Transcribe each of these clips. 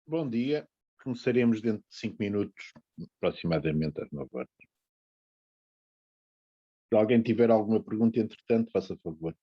Bom dia. Começaremos dentro de 5 minutos, aproximadamente às 9 horas. Se alguém tiver alguma pergunta, entretanto, faça favor.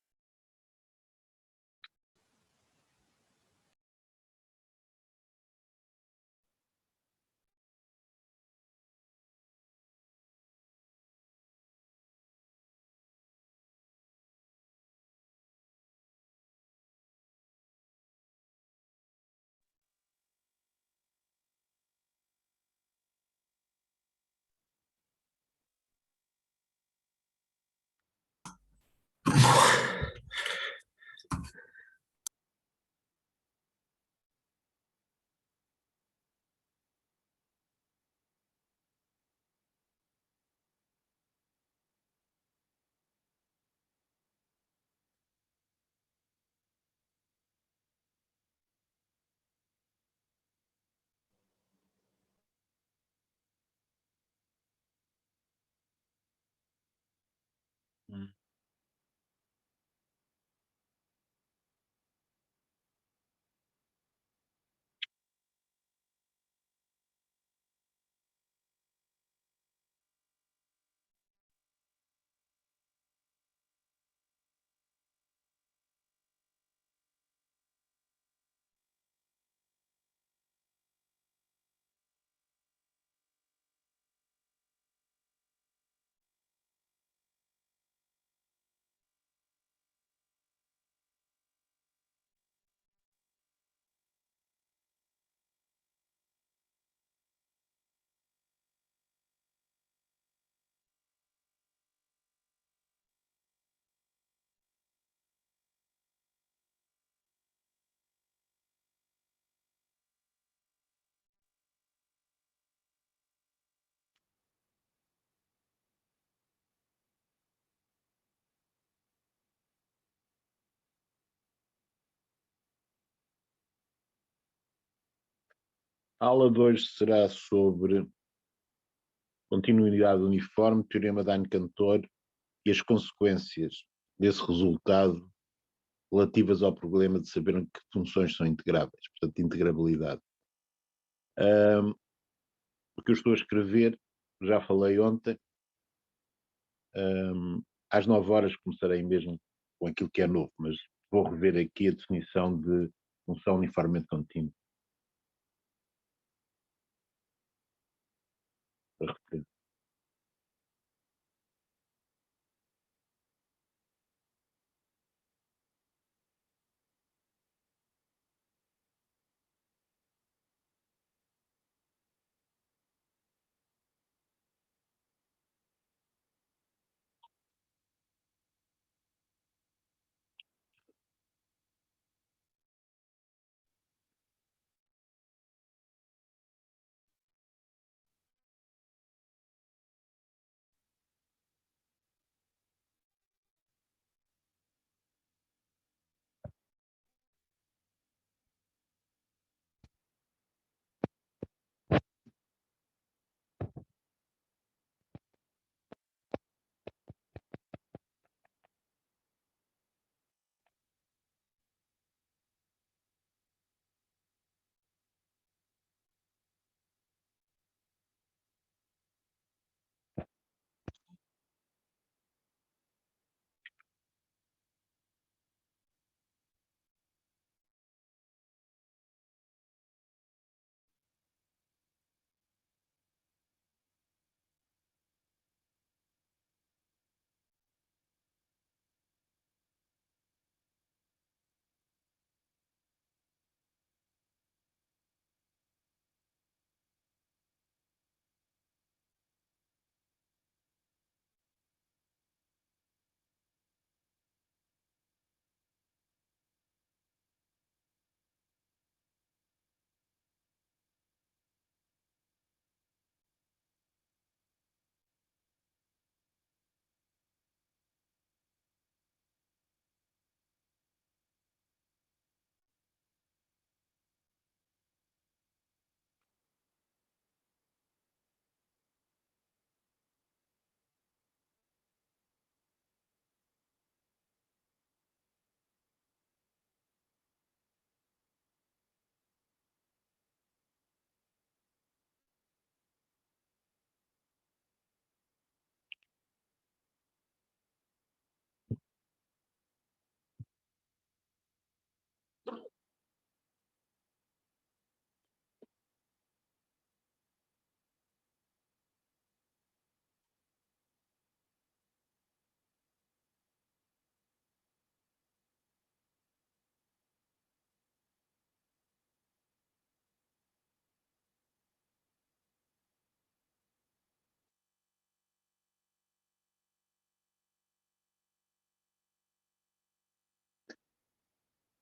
Hum. A aula de hoje será sobre continuidade uniforme, teorema de Anne-Cantor e as consequências desse resultado relativas ao problema de saber que funções são integráveis, portanto, integrabilidade. O que eu estou a escrever, já falei ontem, às 9 horas começarei mesmo com aquilo que é novo, mas vou rever aqui a definição de função uniformemente contínua. Para referir.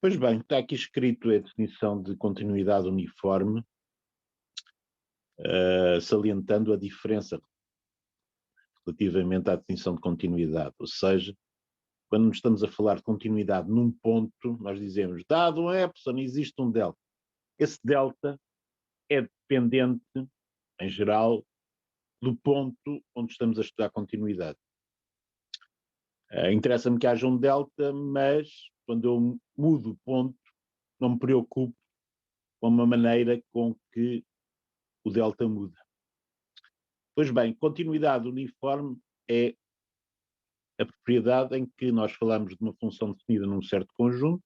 Pois bem, está aqui escrito a definição de continuidade uniforme, salientando a diferença relativamente à definição de continuidade, ou seja, quando estamos a falar de continuidade num ponto, nós dizemos, dado um epsilon, existe um delta. Esse delta é dependente, em geral, do ponto onde estamos a estudar continuidade. Interessa-me que haja um delta, mas quando eu mudo o ponto, não me preocupo com a maneira com que o delta muda. Pois bem, continuidade uniforme é a propriedade em que nós falamos de uma função definida num certo conjunto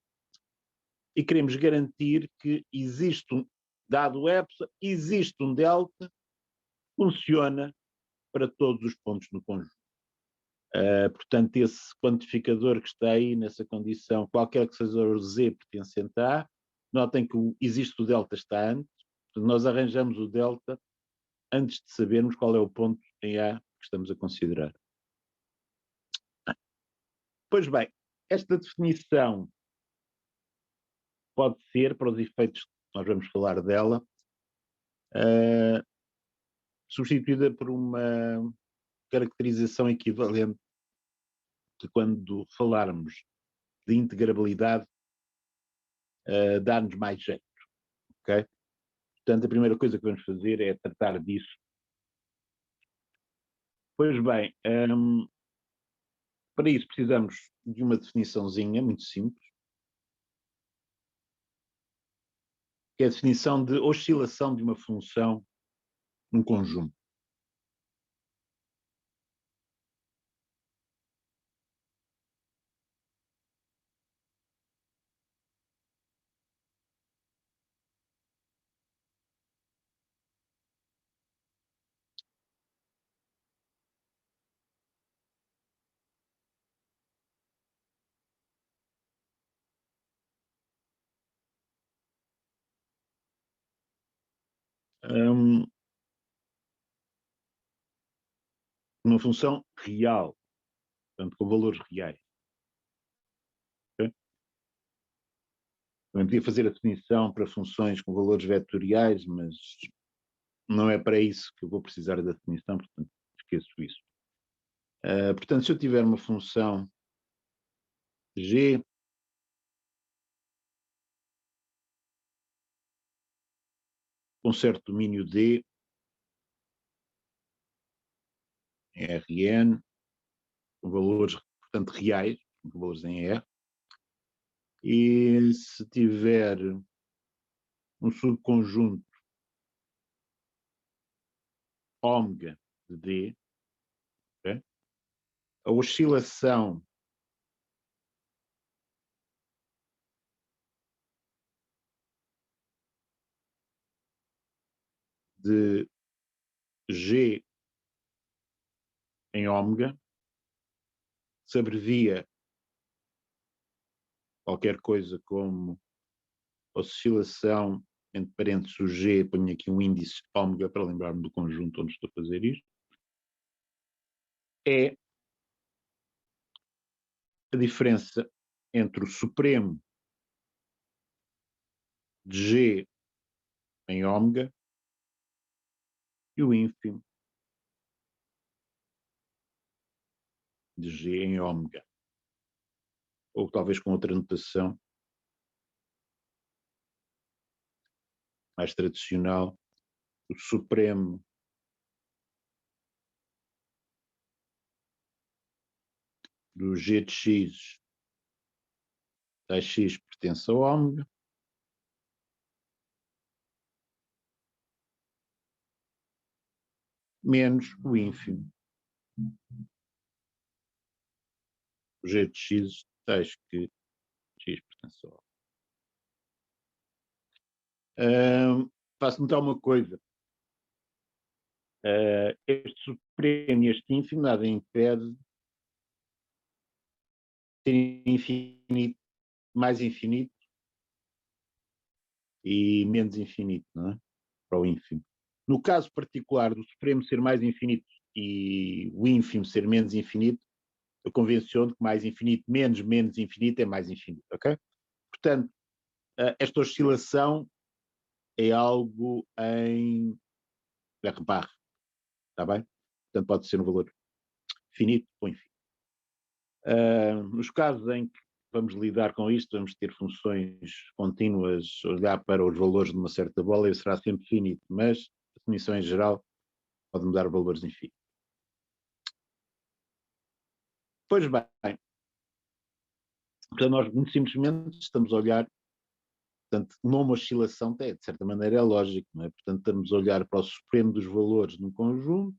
e queremos garantir que existe dado epsilon, existe um delta, funciona para todos os pontos no conjunto. Portanto, esse quantificador que está aí nessa condição, qualquer que seja o z pertencente a A, notem que existe o delta está antes, portanto, nós arranjamos o delta antes de sabermos qual é o ponto em A que estamos a considerar. Pois bem, esta definição pode ser, para os efeitos que nós vamos falar dela, substituída por uma caracterização equivalente de quando falarmos de integrabilidade, dá-nos mais jeito, ok? Portanto, a primeira coisa que vamos fazer é tratar disso. Pois bem, para isso precisamos de uma definiçãozinha muito simples, que é a definição de oscilação de uma função num conjunto. Uma função real, portanto, com valores reais. Okay? Também podia fazer a definição para funções com valores vetoriais, mas não é para isso que eu vou precisar da definição, portanto, esqueço isso. Portanto, se eu tiver uma função g com certo domínio D, Rn, com valores, portanto, reais, com valores em R, e se tiver um subconjunto ômega de D, okay? A oscilação de G em ômega se abrevia qualquer coisa como oscilação, entre parênteses o G, ponho aqui um índice ômega para lembrar-me do conjunto onde estou a fazer isto, é a diferença entre o supremo de G em ômega e o ínfimo de G em ômega. Ou talvez com outra notação mais tradicional, o supremo do G de X, da X pertence a ômega, menos o ínfimo. O G de X, tais que X pertence a ômega. Faço notar uma coisa. Este supremo e este ínfimo nada impede de ser infinito, mais infinito e menos infinito, não é? Para o ínfimo. No caso particular do supremo ser mais infinito e o ínfimo ser menos infinito, eu convenciono que mais infinito menos infinito é mais infinito, ok? portanto, esta oscilação é algo em R/, está bem? Portanto, pode ser um valor finito ou infinito. Nos casos em que vamos lidar com isto, vamos ter funções contínuas, olhar para os valores de uma certa bola e será sempre finito, mas a definição em geral pode mudar valores infinitos. Pois bem, portanto, nós muito simplesmente estamos a olhar, portanto, numa oscilação, de certa maneira é lógico, não é? Portanto, estamos a olhar para o supremo dos valores num conjunto,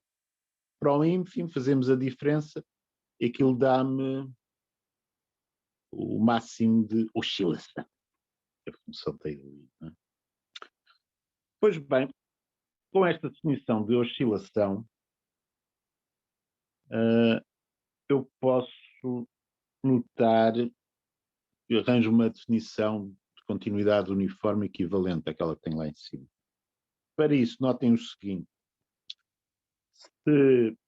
para o ínfimo, fazemos a diferença e aquilo dá-me o máximo de oscilação. A função tem ali, não é? Pois bem, com esta definição de oscilação, eu posso notar que arranjo uma definição de continuidade uniforme equivalente àquela que tem lá em cima. Para isso, notem o seguinte: se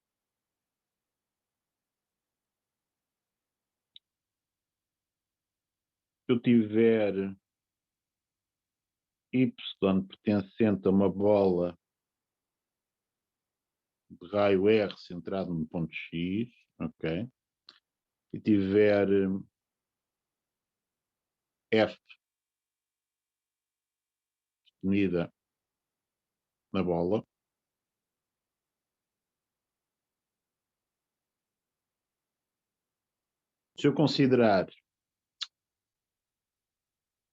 eu tiver y pertencente a uma bola de raio R centrado no ponto X, ok? E tiver F definida na bola, se eu considerar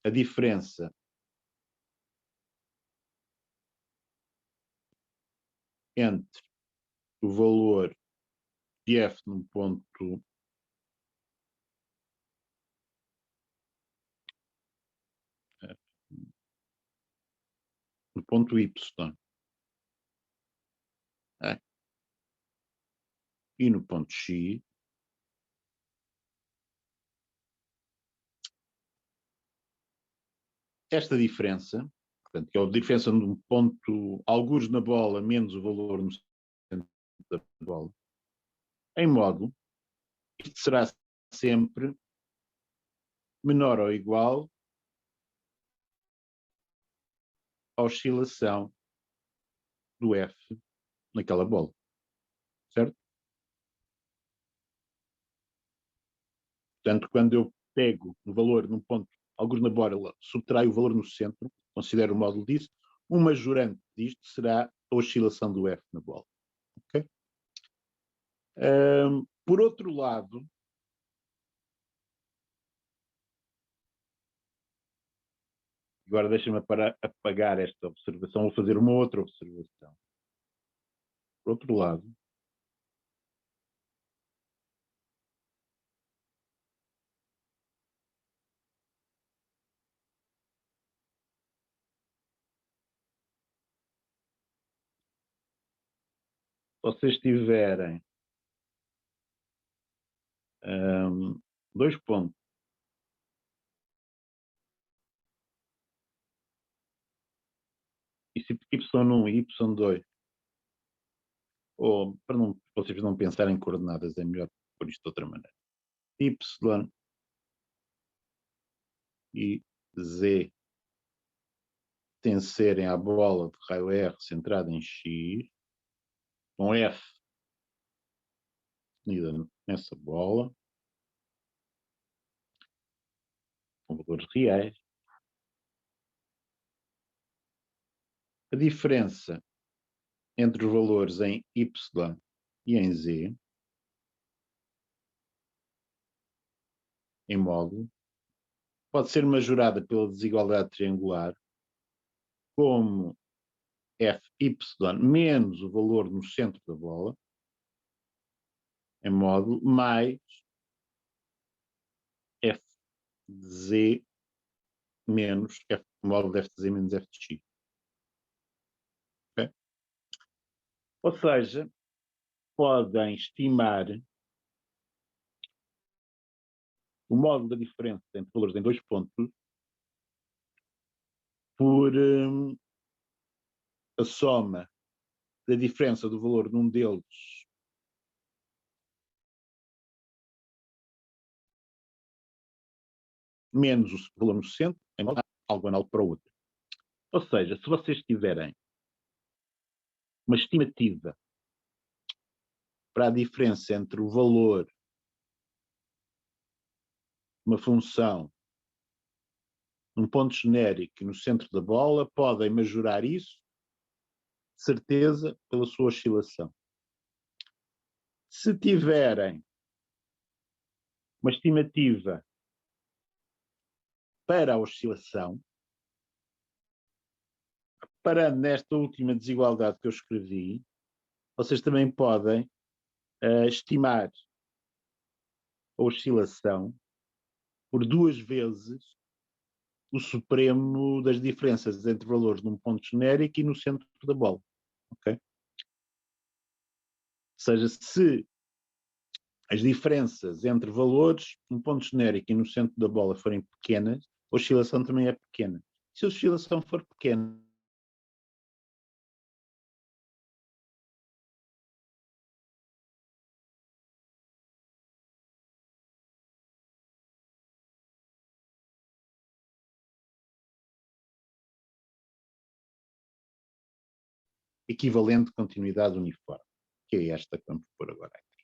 a diferença entre o valor de F no ponto Y e no ponto X, esta diferença, portanto, que é a diferença de um ponto, algures na bola, menos o valor no centro da bola, em modo, isto será sempre menor ou igual à oscilação do F naquela bola, certo? Portanto, quando eu pego um valor num ponto, alguns na bola, subtraio o valor no centro, considero o módulo disso, um majorante disto será a oscilação do F na bola. Okay? Por outro lado, agora deixa-me apagar esta observação, vou fazer uma outra observação. Por outro lado, vocês tiverem dois pontos y1 e y2, ou para vocês não pensarem em coordenadas, é melhor por isto de outra maneira. Y e Z pertencerem à bola de raio R centrada em X, com F definida nessa bola, com valores reais. A diferença entre os valores em Y e em Z, em módulo, pode ser majorada pela desigualdade triangular como Fy menos o valor no centro da bola, em módulo, mais Fz menos F, módulo de Fz menos F de X. Okay? Ou seja, podem estimar o módulo da diferença entre valores em dois pontos por a soma da diferença do valor num deles menos o valor no centro, algo anal para o outro. Ou seja, se vocês tiverem uma estimativa para a diferença entre o valor de uma função num ponto genérico e no centro da bola, podem majorar isso, de certeza, pela sua oscilação. Se tiverem uma estimativa para a oscilação, reparando nesta última desigualdade que eu escrevi, vocês também podem estimar a oscilação por 2 vezes o supremo das diferenças entre valores num ponto genérico e no centro da bola. Okay? Ou seja, se as diferenças entre valores num ponto genérico e no centro da bola forem pequenas, a oscilação também é pequena. Se a oscilação for pequena, equivalente continuidade uniforme, que é esta que vamos pôr agora aqui.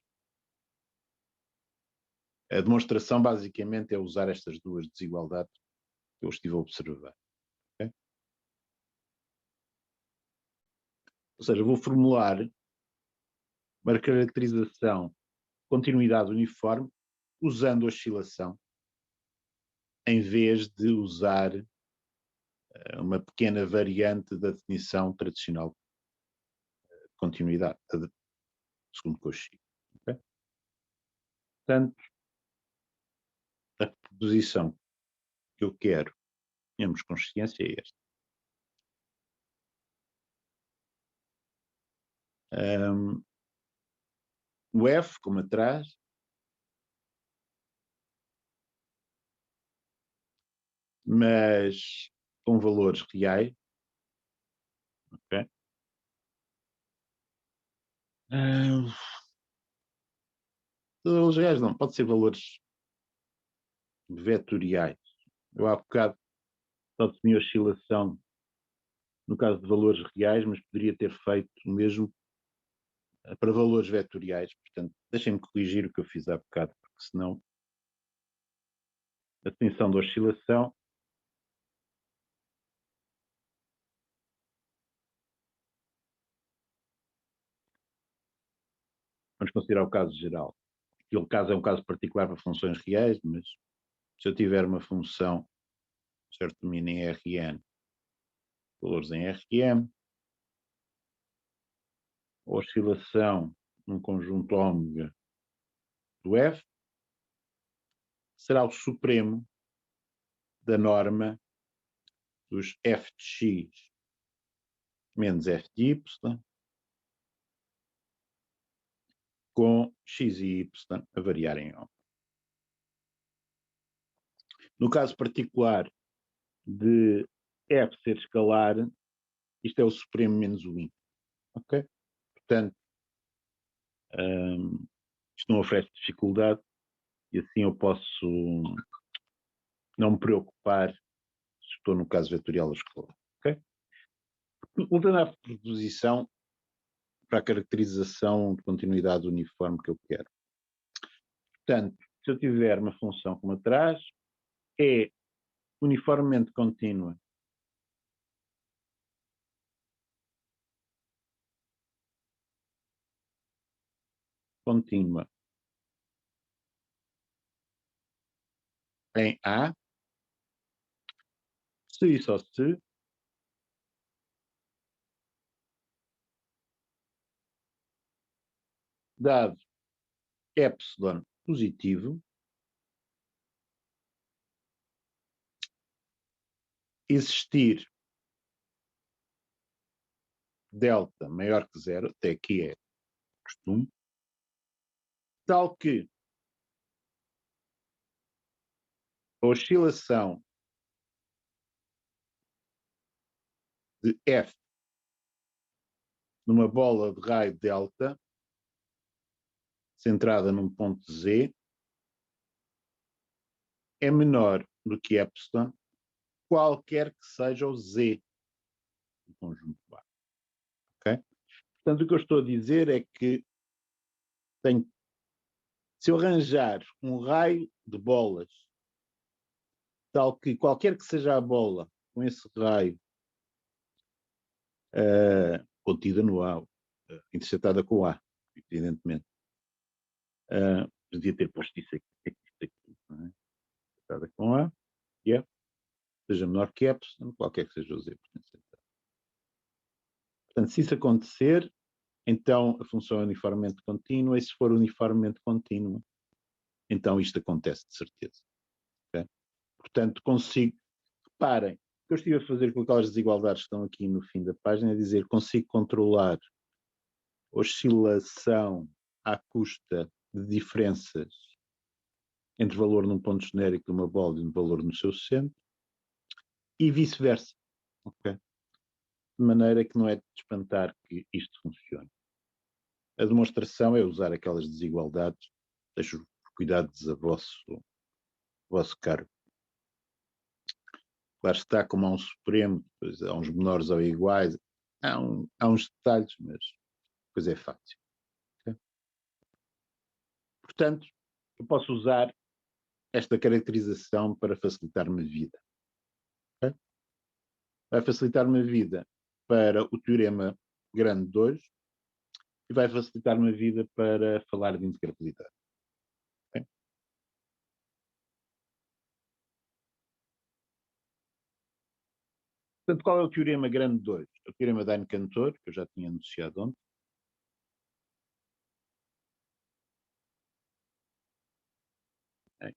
A demonstração basicamente é usar estas duas desigualdades que eu estive a observar. Okay? Ou seja, vou formular uma caracterização de continuidade uniforme usando oscilação, em vez de usar uma pequena variante da definição tradicional de continuidade, segundo Cauchy. Okay? Portanto, a proposição que eu quero tenhamos consciência é esta. O F, como atrás, mas com valores reais. Okay? Valores reais não, pode ser valores vetoriais. Eu há bocado só defini oscilação no caso de valores reais, mas poderia ter feito o mesmo para valores vetoriais. Portanto, deixem-me corrigir o que eu fiz há bocado, porque senão a definição da oscilação vamos considerar o caso geral. Aquele caso é um caso particular para funções reais, mas se eu tiver uma função, certo, domínio em Rn, valores em Rm, a oscilação num conjunto ômega do F será o supremo da norma dos f de x menos f de y com x e y a variar em ômega. No caso particular de f ser escalar, isto é o supremo menos o ínfimo. Ok? Portanto, isto não oferece dificuldade e assim eu posso não me preocupar se estou no caso vetorial ou escalar. Ok? Voltando à proposição para a caracterização de continuidade uniforme que eu quero. Portanto, se eu tiver uma função como atrás, é uniformemente contínua em A, se e só se dado epsilon positivo, existir delta maior que zero, até aqui é costume, tal que a oscilação de F numa bola de raio delta centrada num ponto Z é menor do que epsilon, qualquer que seja o Z do conjunto A. Okay? Portanto, o que eu estou a dizer é que se eu arranjar um raio de bolas, tal que qualquer que seja a bola com esse raio contida no A, interceptada com o A, evidentemente. Devia ter posto isso aqui, não é? Interceptada com A, yeah, seja menor que epsilon, qualquer que seja o Z. Portanto, se isso acontecer, então a função é uniformemente contínua, e se for uniformemente contínua, então isto acontece de certeza. Okay? Portanto, reparem, o que eu estive a fazer com aquelas desigualdades que estão aqui no fim da página é dizer, consigo controlar oscilação à custa de diferenças entre valor num ponto genérico de uma bola e um valor no seu centro, e vice-versa. Okay? De maneira que não é de espantar que isto funcione. A demonstração é usar aquelas desigualdades, deixo os cuidados a vosso cargo. Claro está, como há um supremo, depois há uns menores ou iguais, há uns detalhes, mas depois é fácil. Okay? Portanto, eu posso usar esta caracterização para facilitar-me a vida. Okay? Vai facilitar-me a vida para o teorema grande 2 e vai facilitar-me a vida para falar de integrabilidade. Okay? Portanto, qual é o teorema grande 2? O teorema de Dine-Cantor, que eu já tinha anunciado ontem. Okay?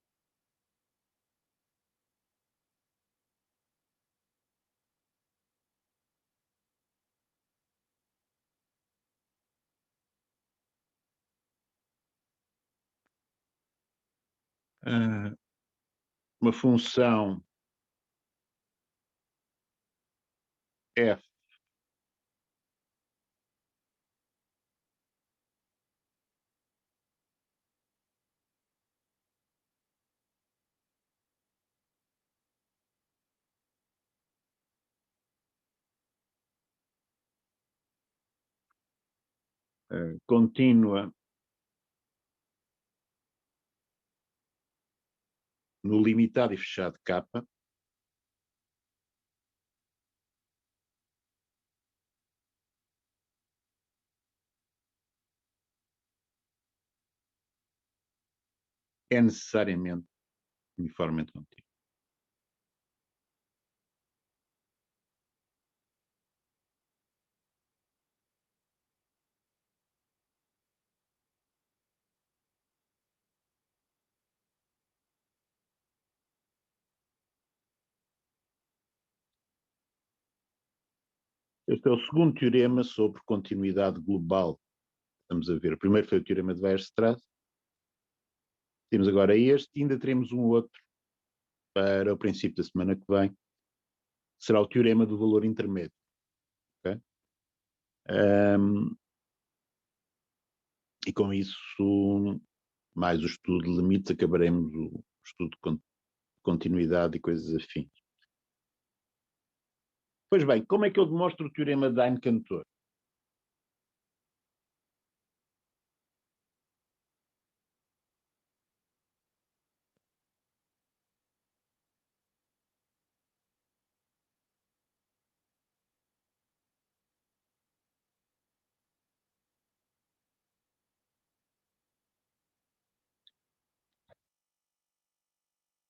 Uma função f contínua no limitado e fechado K, é necessariamente uniformemente contínua. Este é o segundo teorema sobre continuidade global. Estamos a ver. O primeiro foi o teorema de Weierstrass. Temos agora este e ainda teremos um outro para o princípio da semana que vem. Será o teorema do valor intermédio. Okay? E com isso, mais o estudo de limites, acabaremos o estudo de continuidade e coisas afins. Pois bem, como é que eu demonstro o teorema de Dine-Cantor?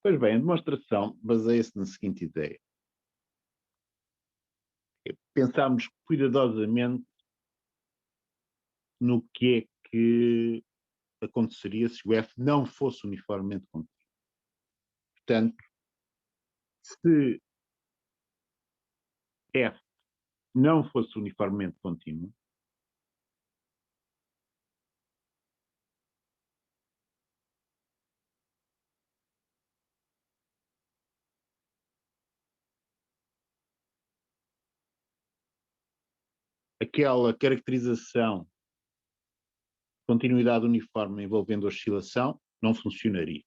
Pois bem, a demonstração baseia-se na seguinte ideia. Pensámos cuidadosamente no que é que aconteceria se o F não fosse uniformemente contínuo. Portanto, se F não fosse uniformemente contínuo, aquela caracterização de continuidade uniforme envolvendo oscilação não funcionaria.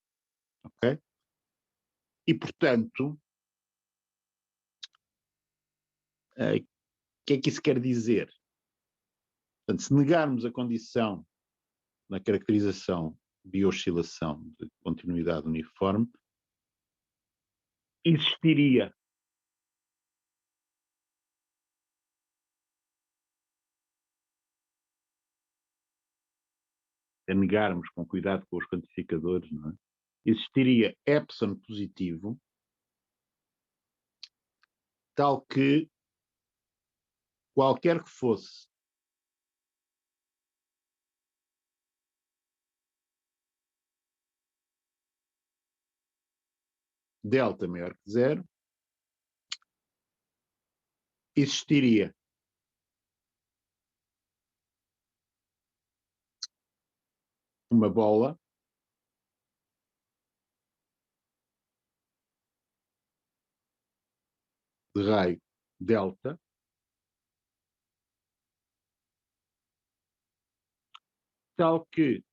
Ok? E, portanto, o que é que isso quer dizer? Portanto, se negarmos a condição na caracterização de oscilação de continuidade uniforme, existiria a negarmos com cuidado com os quantificadores, não é? Existiria epsilon positivo, tal que qualquer que fosse delta maior que zero, existiria uma bola de raio delta tal que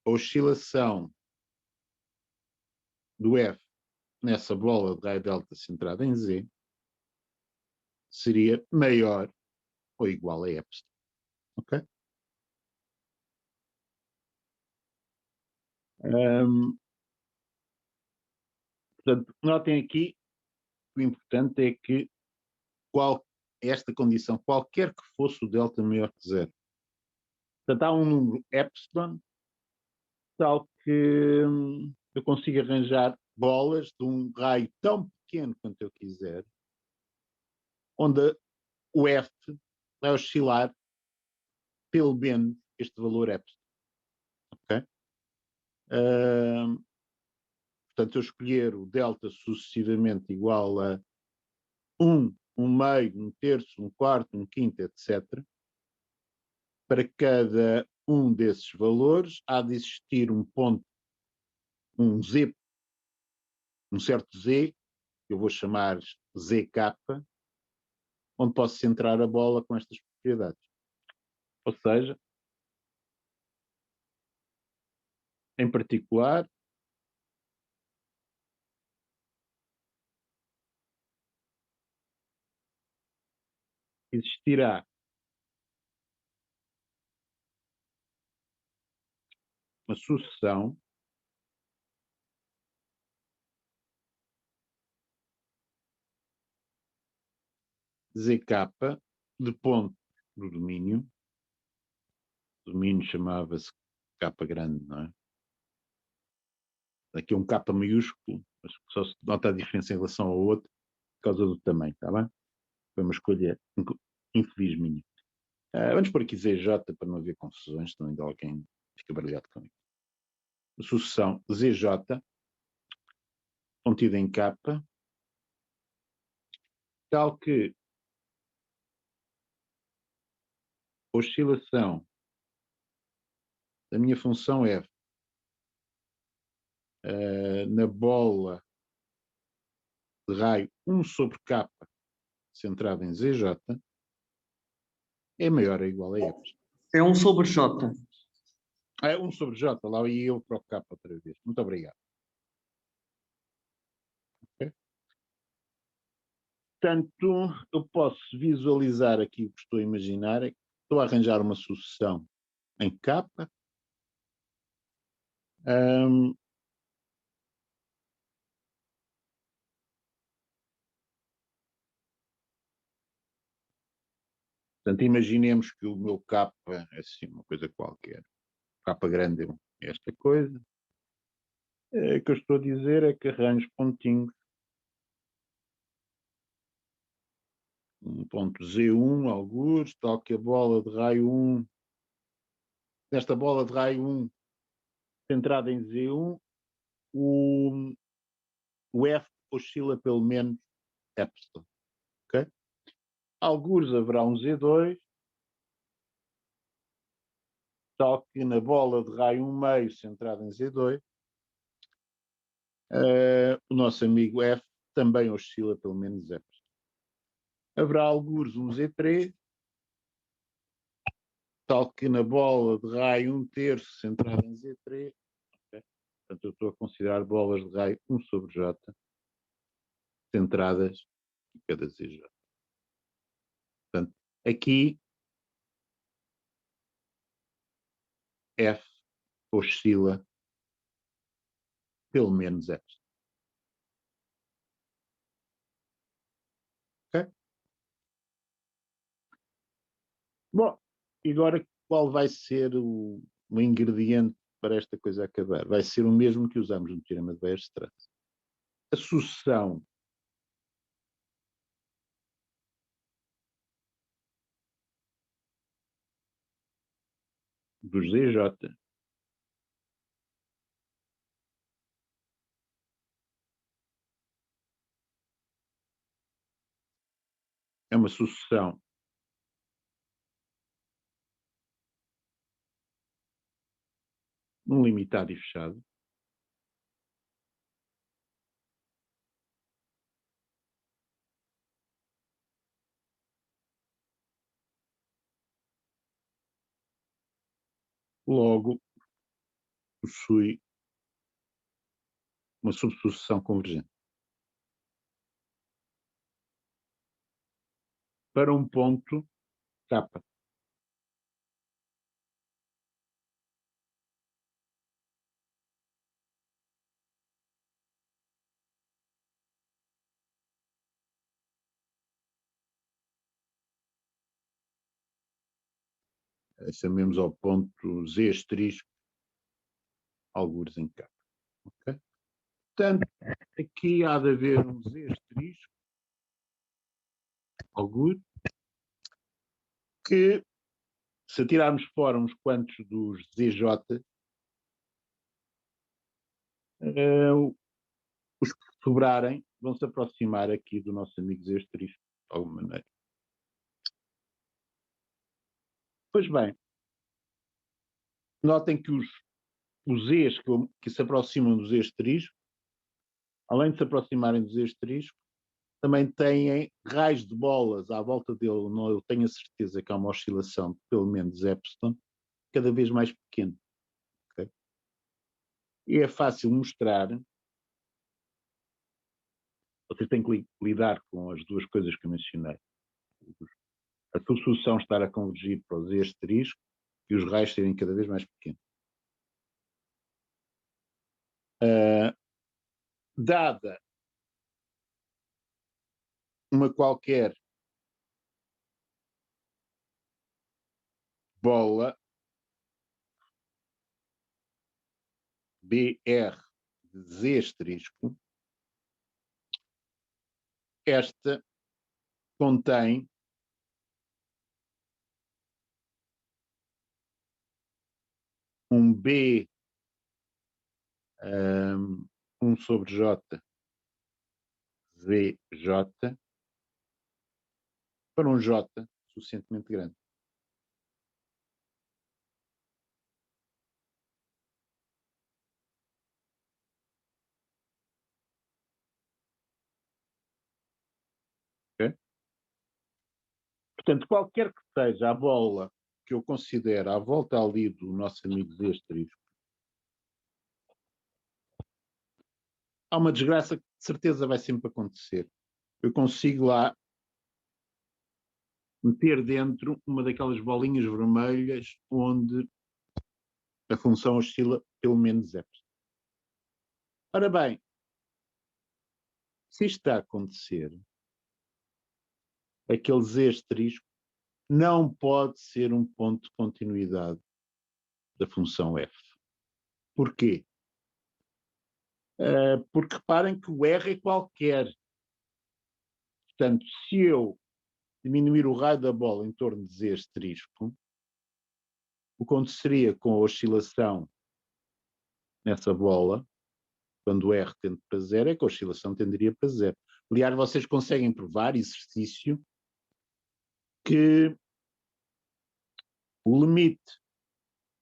a oscilação do F nessa bola de raio delta centrada em Z seria maior ou igual a epsilon. Ok? Portanto, notem aqui que o importante é que esta condição, qualquer que fosse o delta maior que zero, portanto, há um número epsilon tal que eu consigo arranjar bolas de um raio tão pequeno quanto eu quiser, onde o F vai oscilar pelo menos este valor epsilon. Ok? Portanto, eu escolher o delta sucessivamente igual a 1, 1 meio, 1 terço, 1 quarto, 1 quinto, etc. Para cada um desses valores há de existir um ponto, um Z, um certo Z, que eu vou chamar ZK, onde posso centrar a bola com estas propriedades. Ou seja, em particular, existirá uma sucessão ZK de pontos do domínio. O domínio chamava-se K grande, não é? Aqui é um K maiúsculo, mas só se nota a diferença em relação ao outro por causa do tamanho, está bem? Foi uma escolha infeliz minha. Vamos por aqui ZJ para não haver confusões, senão ainda alguém fica baralhado comigo. A sucessão ZJ, contida em K, tal que a oscilação da minha função F na bola de raio 1 sobre K centrada em ZJ é maior ou igual a epsilon. É 1 sobre J. É 1 sobre J, lá e eu para o K outra vez. Muito obrigado. Okay? Portanto, eu posso visualizar aqui o que estou a imaginar. Estou a arranjar uma sucessão em K. Portanto, imaginemos que o meu K é assim, uma coisa qualquer. K grande é esta coisa. O que eu estou a dizer é que arranjo pontinhos. Um ponto Z1, algures, tal que a bola de raio 1, nesta bola de raio 1 centrada em Z1, o F oscila pelo menos epsilon. Okay? Algures haverá um Z2, tal que na bola de raio 1 meio centrada em Z2, o nosso amigo F também oscila pelo menos epsilon. Haverá algures um Z3, tal que na bola de raio 1 terço centrada em Z3, okay? Portanto, eu estou a considerar bolas de raio 1 sobre J centradas em cada ZJ. Portanto, aqui F oscila pelo menos esta. Ok? Bom, e agora qual vai ser o ingrediente para esta coisa acabar? Vai ser o mesmo que usamos no teorema de Weierstrass. A sucessão dos ZJ é uma sucessão num limitado e fechado. Logo, possui uma subsucessão convergente. Para um ponto K. Chamemos ao ponto Z asterisco, algures em K. Okay? Portanto, aqui há de haver um Z asterisco, algures, que, se tirarmos fora uns quantos dos ZJ, os que sobrarem vão se aproximar aqui do nosso amigo Z asterisco, de alguma maneira. Pois bem, notem que os Zs que se aproximam do Z asterisco, além de se aproximarem do Z asterisco, também têm raios de bolas à volta dele, eu tenho a certeza que há uma oscilação de pelo menos epsilon, cada vez mais pequeno. Okay? E é fácil mostrar, vocês têm que lidar com as duas coisas que eu mencionei. A substituição estar a convergir para o Z asterisco e os raios serem cada vez mais pequenos. Dada uma qualquer bola BR de Z asterisco, esta contém um B 1 sobre J ZJ para um J suficientemente grande. Okay? Portanto, qualquer que seja a bola que eu considero à volta ali do nosso amigo Z asterisco, há uma desgraça que de certeza vai sempre acontecer. Eu consigo lá meter dentro uma daquelas bolinhas vermelhas onde a função oscila pelo menos epsilon. Ora bem, se isto está a acontecer, aquele Z asterisco não pode ser um ponto de continuidade da função f. Porquê? Porque reparem que o R é qualquer. Portanto, se eu diminuir o raio da bola em torno de Z asterisco, o que aconteceria com a oscilação nessa bola, quando o R tende para zero, é que a oscilação tenderia para zero. Aliás, vocês conseguem provar, exercício, que o limite,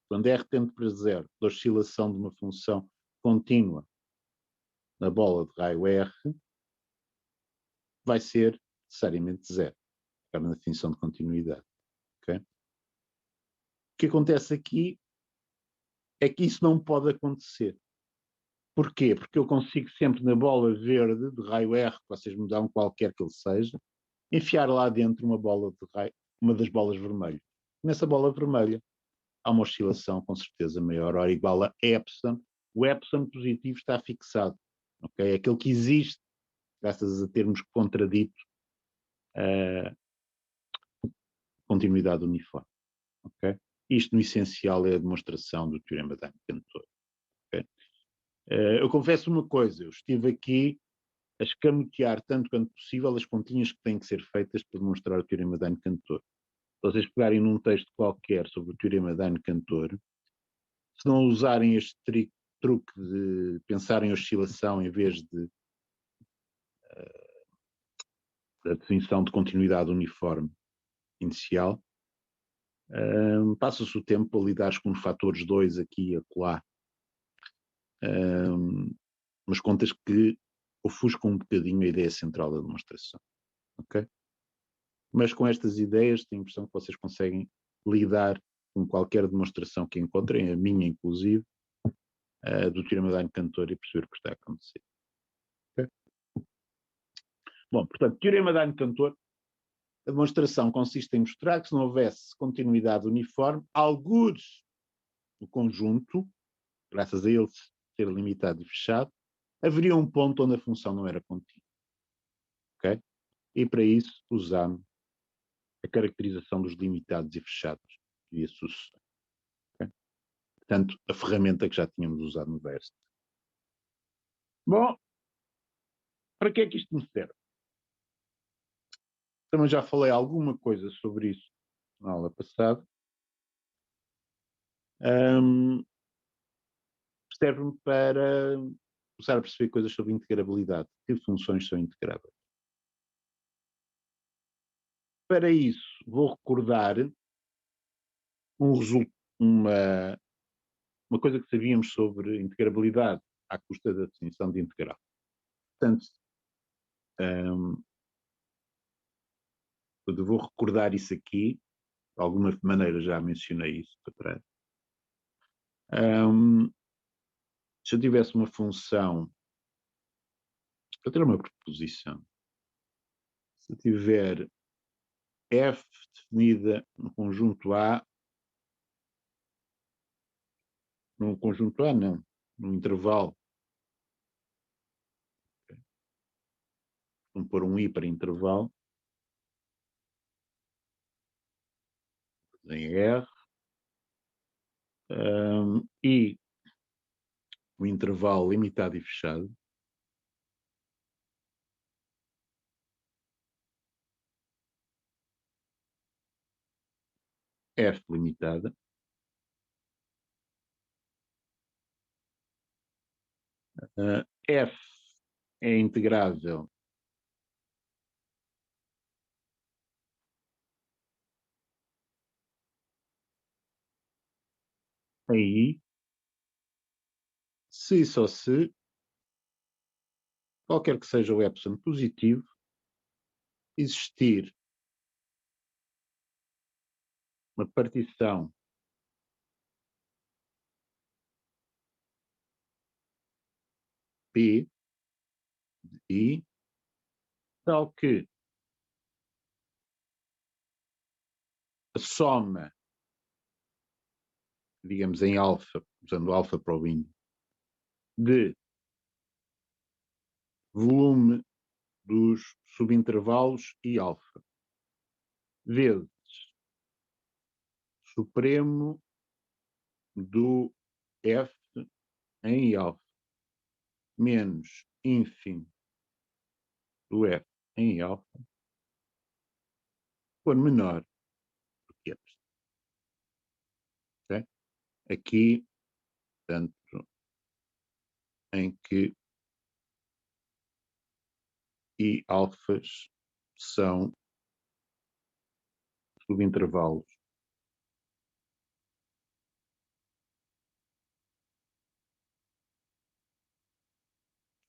quando R tende para zero, da oscilação de uma função contínua na bola de raio R, vai ser necessariamente zero, na definição de continuidade. Okay? O que acontece aqui é que isso não pode acontecer. Porquê? Porque eu consigo sempre na bola verde, de raio R, que vocês me dão, qualquer que ele seja, enfiar lá dentro uma bola de raio, uma das bolas vermelhas. Nessa bola vermelha há uma oscilação com certeza maior, ou igual a Epson. O Epson positivo está fixado. Okay? É aquele que existe, graças a termos contradito a continuidade uniforme. Okay? Isto, no essencial, é a demonstração do teorema de Cantor. Okay? Eu confesso uma coisa, eu estive aqui a escamotear tanto quanto possível as pontinhas que têm que ser feitas para demonstrar o teorema de Cantor. Se vocês pegarem num texto qualquer sobre o teorema de Cantor, se não usarem este truque de pensar em oscilação em vez de da definição de continuidade uniforme inicial, passa-se o tempo a lidar com os fatores 2 aqui e acolá, umas contas que ofuscam um bocadinho a ideia central da demonstração. Okay? Mas com estas ideias tenho a impressão que vocês conseguem lidar com qualquer demonstração que encontrem, a minha inclusive, do teorema de Cantor e perceber o que está a acontecer. Okay? Bom, portanto, teorema de Cantor, a demonstração consiste em mostrar que se não houvesse continuidade uniforme, algures do conjunto, graças a ele ser limitado e fechado, haveria um ponto onde a função não era contínua. Okay? E para isso usamos a caracterização dos limitados e fechados via sucessão. Okay? Portanto, a ferramenta que já tínhamos usado no verso. Bom, para que é que isto me serve? Também já falei alguma coisa sobre isso na aula passada. Serve-me para começar a perceber coisas sobre integrabilidade. Que funções são integráveis? Para isso, vou recordar uma coisa que sabíamos sobre integrabilidade à custa da definição de integral. Portanto, eu vou recordar isso aqui, de alguma maneira já mencionei isso para trás. Se eu tivesse uma função, eu ter uma proposição, se eu tiver f definida no conjunto A, num conjunto A não, num intervalo, vamos pôr um I para intervalo, em R, e o intervalo limitado e fechado, F limitada, F é integrável em I, se e só se, qualquer que seja o epsilon positivo, existir uma partição P de I, tal que a soma, digamos em alfa, usando alfa para o índice, de volume dos subintervalos I alfa, vezes supremo do F em I alfa, menos ínfimo do F em I alfa, for menor do que este. Okay? Aqui, portanto, em que I alfas são subintervalos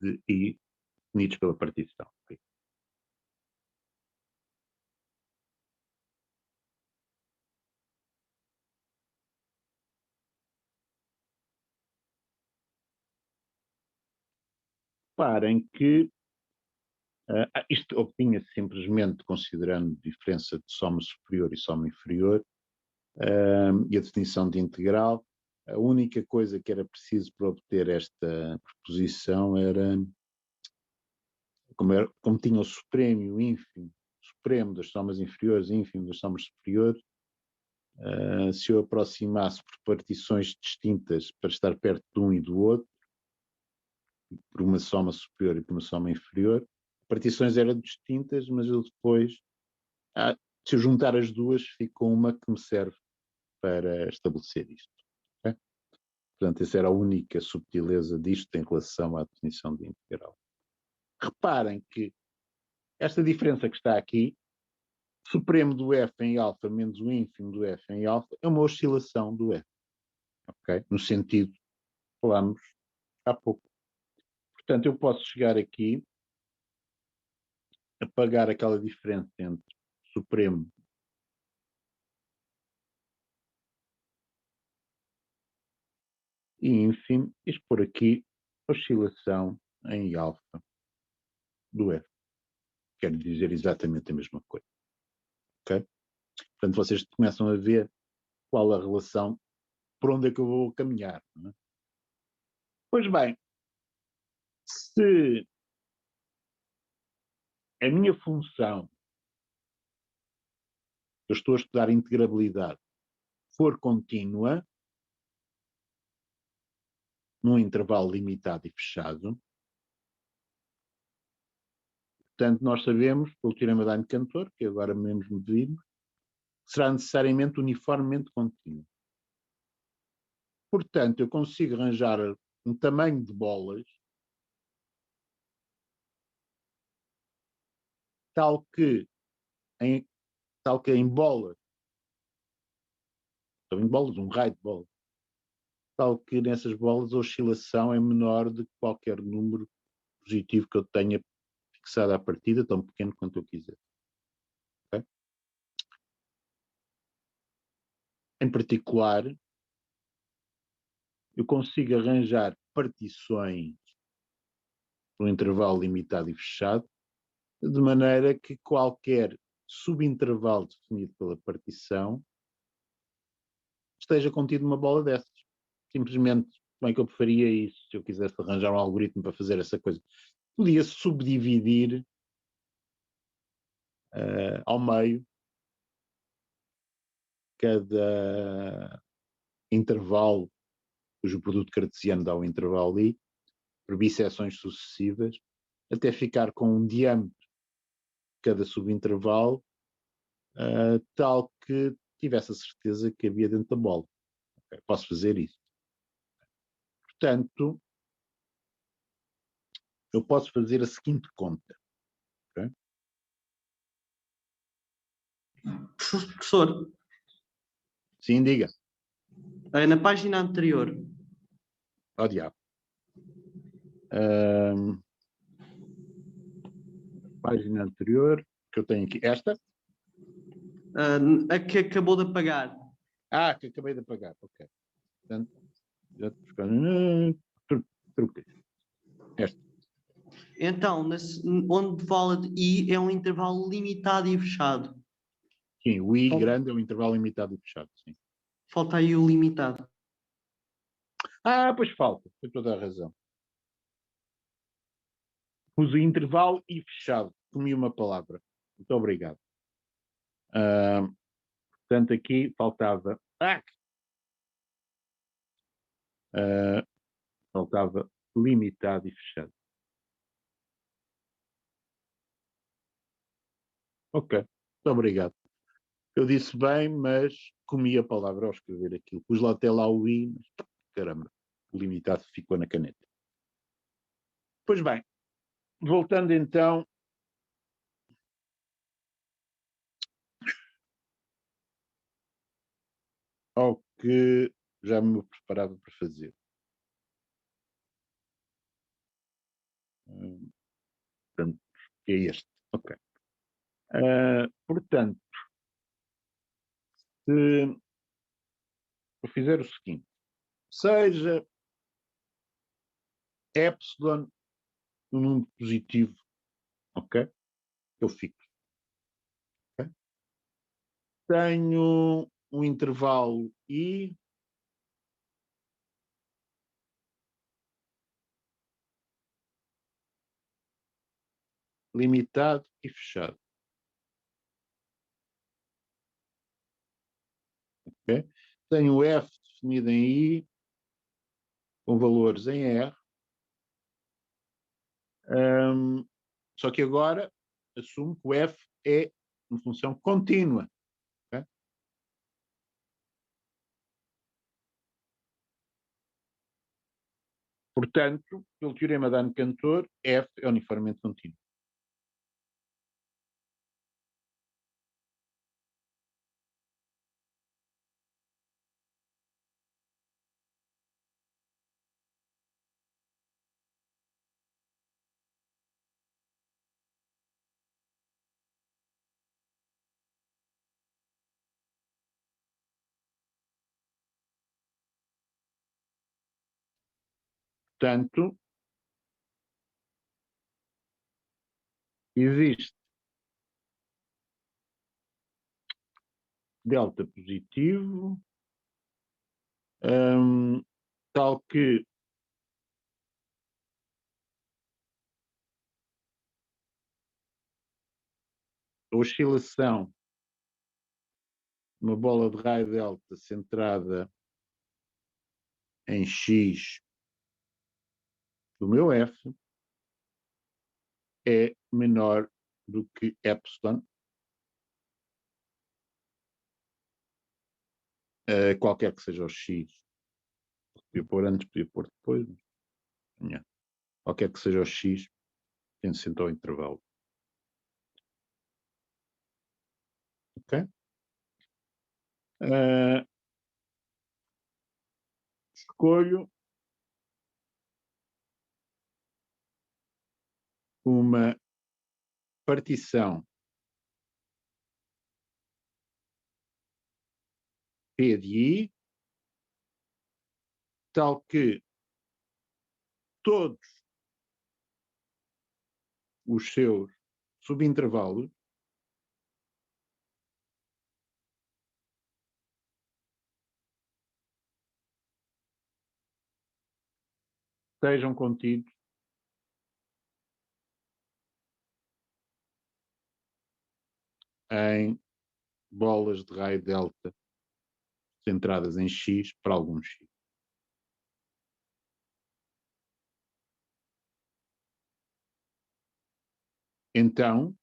de I definidos pela partição. Okay? reparem que isto obtinha simplesmente considerando diferença de soma superior e soma inferior, e a definição de integral. A única coisa que era preciso para obter esta proposição era, como tinha o supremo e o ínfimo, supremo das somas inferiores e ínfimo das somas superiores, se eu aproximasse por partições distintas para estar perto de um e do outro, por uma soma superior e por uma soma inferior, partições eram distintas, mas eu depois, se eu juntar as duas, fica uma que me serve para estabelecer isto. Okay? Portanto, essa era a única subtileza disto em relação à definição de integral. Reparem que esta diferença que está aqui, supremo do f em alfa menos o ínfimo do f em alfa, é uma oscilação do f. Okay? No sentido que falamos há pouco. Portanto, eu posso chegar aqui a pagar aquela diferença entre supremo e ínfimo e expor aqui oscilação em alfa do f. Quero dizer exatamente a mesma coisa. Okay? Portanto, vocês começam a ver qual a relação, por onde é que eu vou caminhar. Não é? Pois bem, se a minha função, eu estou a estudar integrabilidade, for contínua, num intervalo limitado e fechado, portanto, nós sabemos, pelo teorema de Cantor, que agora mesmo vimos, será necessariamente uniformemente contínua. Portanto, eu consigo arranjar um tamanho de bolas tal que em bolas, um raio de bolas, tal que nessas bolas a oscilação é menor do que qualquer número positivo que eu tenha fixado à partida, tão pequeno quanto eu quiser. Okay? Em particular, eu consigo arranjar partições num intervalo limitado e fechado, de maneira que qualquer subintervalo definido pela partição esteja contido numa bola dessas. Simplesmente, como é que eu faria isso se eu quisesse arranjar um algoritmo para fazer essa coisa? Podia subdividir ao meio cada intervalo, cujo produto cartesiano dá o intervalo I, por bisseções sucessivas, até ficar com um diâmetro de cada subintervalo, tal que tivesse a certeza que havia dentro da bola. Okay, posso fazer isso. Portanto, eu posso fazer a seguinte conta. Okay? Professor, Sim, diga. na página anterior. Oh, diabo. Página anterior, que eu tenho aqui. Esta? A que acabou de apagar. Que acabei de apagar. Ok. Portanto, já troquei. Esta. Então, onde fala de I é um intervalo limitado e fechado. Sim, o I grande é um intervalo limitado e fechado. Sim. Falta aí o limitado. Pois falta. Tem toda a razão. Pus o intervalo e fechado. Comi uma palavra. Muito obrigado. Portanto, aqui faltava. Faltava limitado e fechado. Ok. Muito obrigado. Eu disse bem, mas comi a palavra ao escrever aquilo. Pus lá até lá o I, mas caramba, o limitado ficou na caneta. Pois bem, voltando então ao que já me preparava para fazer. Portanto, é este. Ok. Portanto, se eu fizer o seguinte, seja epsilon no número positivo, ok? Eu fico. Okay? Tenho um intervalo I limitado e fechado. Okay? Tenho F definido em I com valores em R. Só que agora assumo que o F é uma função contínua. Okay? Portanto, pelo teorema de Cantor, F é uniformemente contínuo. Portanto, existe delta positivo, tal que a oscilação numa bola de raio delta centrada em X do meu F é menor do que epsilon, qualquer que seja o X. Podia pôr antes, podia pôr depois. Mas, qualquer que seja o X, pertencente ao intervalo. Ok? Escolho uma partição P de I, tal que todos os seus subintervalos sejam contidos em bolas de raio delta centradas em X para algum X. Então,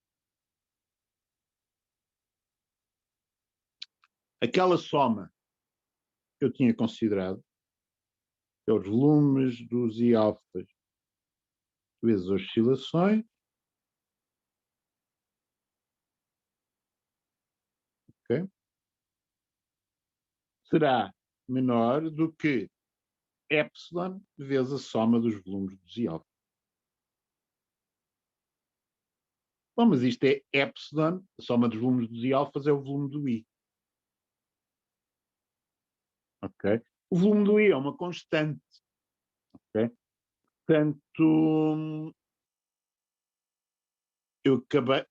aquela soma que eu tinha considerado, que é os volumes dos I alfas vezes oscilações, okay, será menor do que epsilon vezes a soma dos volumes dos I alfa. Bom, mas isto é epsilon, a soma dos volumes dos I alfas é o volume do I. Ok? O volume do I é uma constante. Ok? Portanto, eu acabei,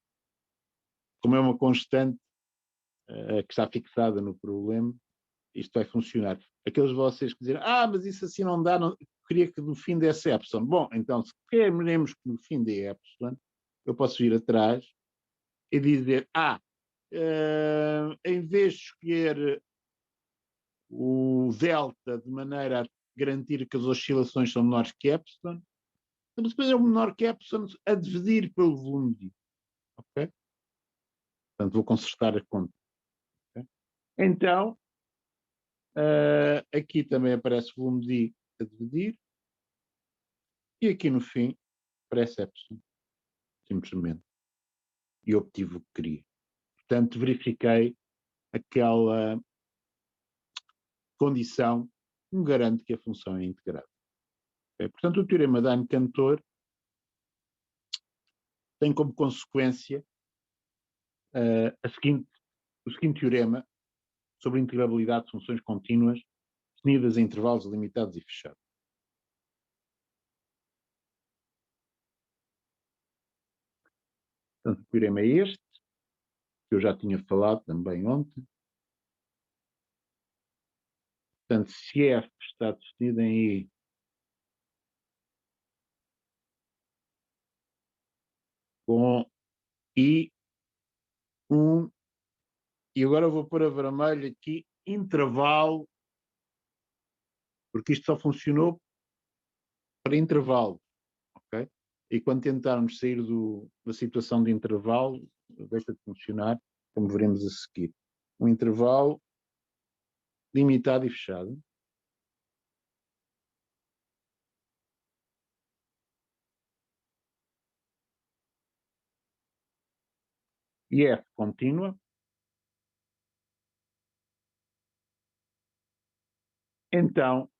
como é uma constante que está fixada no problema, isto vai funcionar. Aqueles de vocês que dizem, mas isso assim não dá, não, queria que no fim desse epsilon. Bom, então, se queremos que no fim dê epsilon, eu posso ir atrás e dizer, em vez de escolher o delta de maneira a garantir que as oscilações são menores que epsilon, vamos fazer o menor que epsilon a dividir pelo volume de I. Ok? Portanto, vou consertar a conta. Okay? Então, aqui também aparece o volume de I a dividir. E aqui no fim, aparece epsilon. Simplesmente. E obtive o que queria. Portanto, verifiquei aquela condição que me garante que a função é integrada. Okay? Portanto, o teorema de Cantor tem como consequência o seguinte teorema sobre a integrabilidade de funções contínuas definidas em intervalos limitados e fechados. Portanto, o teorema é este, que eu já tinha falado também ontem. Portanto, se F está definido em I com I1, e agora vou pôr a vermelho aqui, intervalo, porque isto só funcionou para intervalo, ok? E quando tentarmos sair da situação de intervalo, deixa de funcionar, como veremos a seguir. Um intervalo limitado e fechado. E F contínua. Então,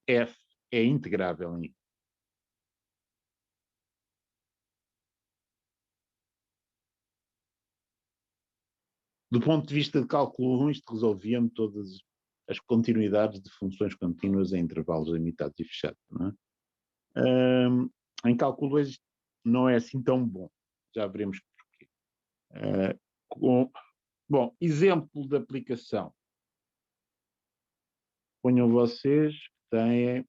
F é integrável em I. Do ponto de vista de cálculo 1, isto resolvia-me todas as continuidades de funções contínuas em intervalos limitados e fechados. Não é? Em cálculo 2 isto não é assim tão bom. Já veremos porquê. Bom, exemplo de aplicação. Ponham vocês que têm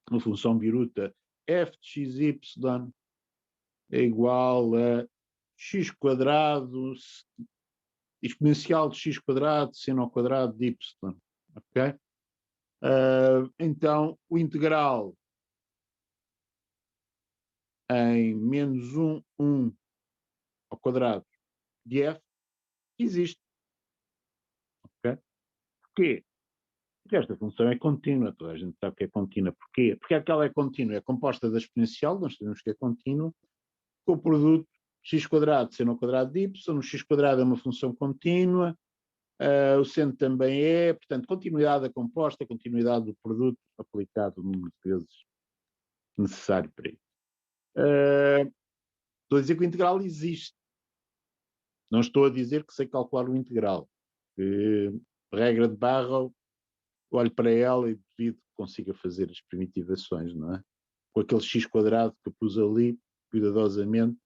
uma função biruta f de xy é igual a x quadrado exponencial de x quadrado seno ao quadrado de y. Ok? Então, o integral em menos 1 ao quadrado de f existe. Ok? Porquê? Porque esta função é contínua, toda a gente sabe que é contínua. Porquê? Porque aquela é contínua, é composta da exponencial, nós sabemos que é contínua, com o produto x quadrado seno ao quadrado de y, o x quadrado é uma função contínua, o seno também é, portanto, continuidade da composta, continuidade do produto aplicado o número de vezes necessário para isso. Estou a dizer que o integral existe. Não estou a dizer que sei calcular o integral. Regra de Barrow, olho para ela e duvido que consiga fazer as primitivações, não é? Com aquele x quadrado que eu pus ali, cuidadosamente,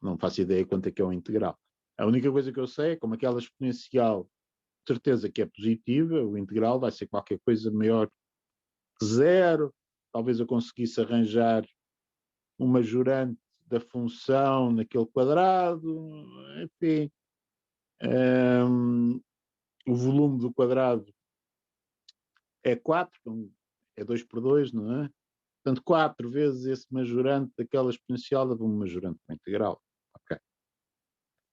não faço ideia quanto é que é o integral. A única coisa que eu sei é como aquela exponencial, de certeza que é positiva, o integral vai ser qualquer coisa maior que zero. Talvez eu conseguisse arranjar uma majorante da função naquele quadrado, enfim. O volume do quadrado é 4, é 2 por 2, não é? Portanto, 4 vezes esse majorante daquela exponencial dava um majorante com integral. Ok.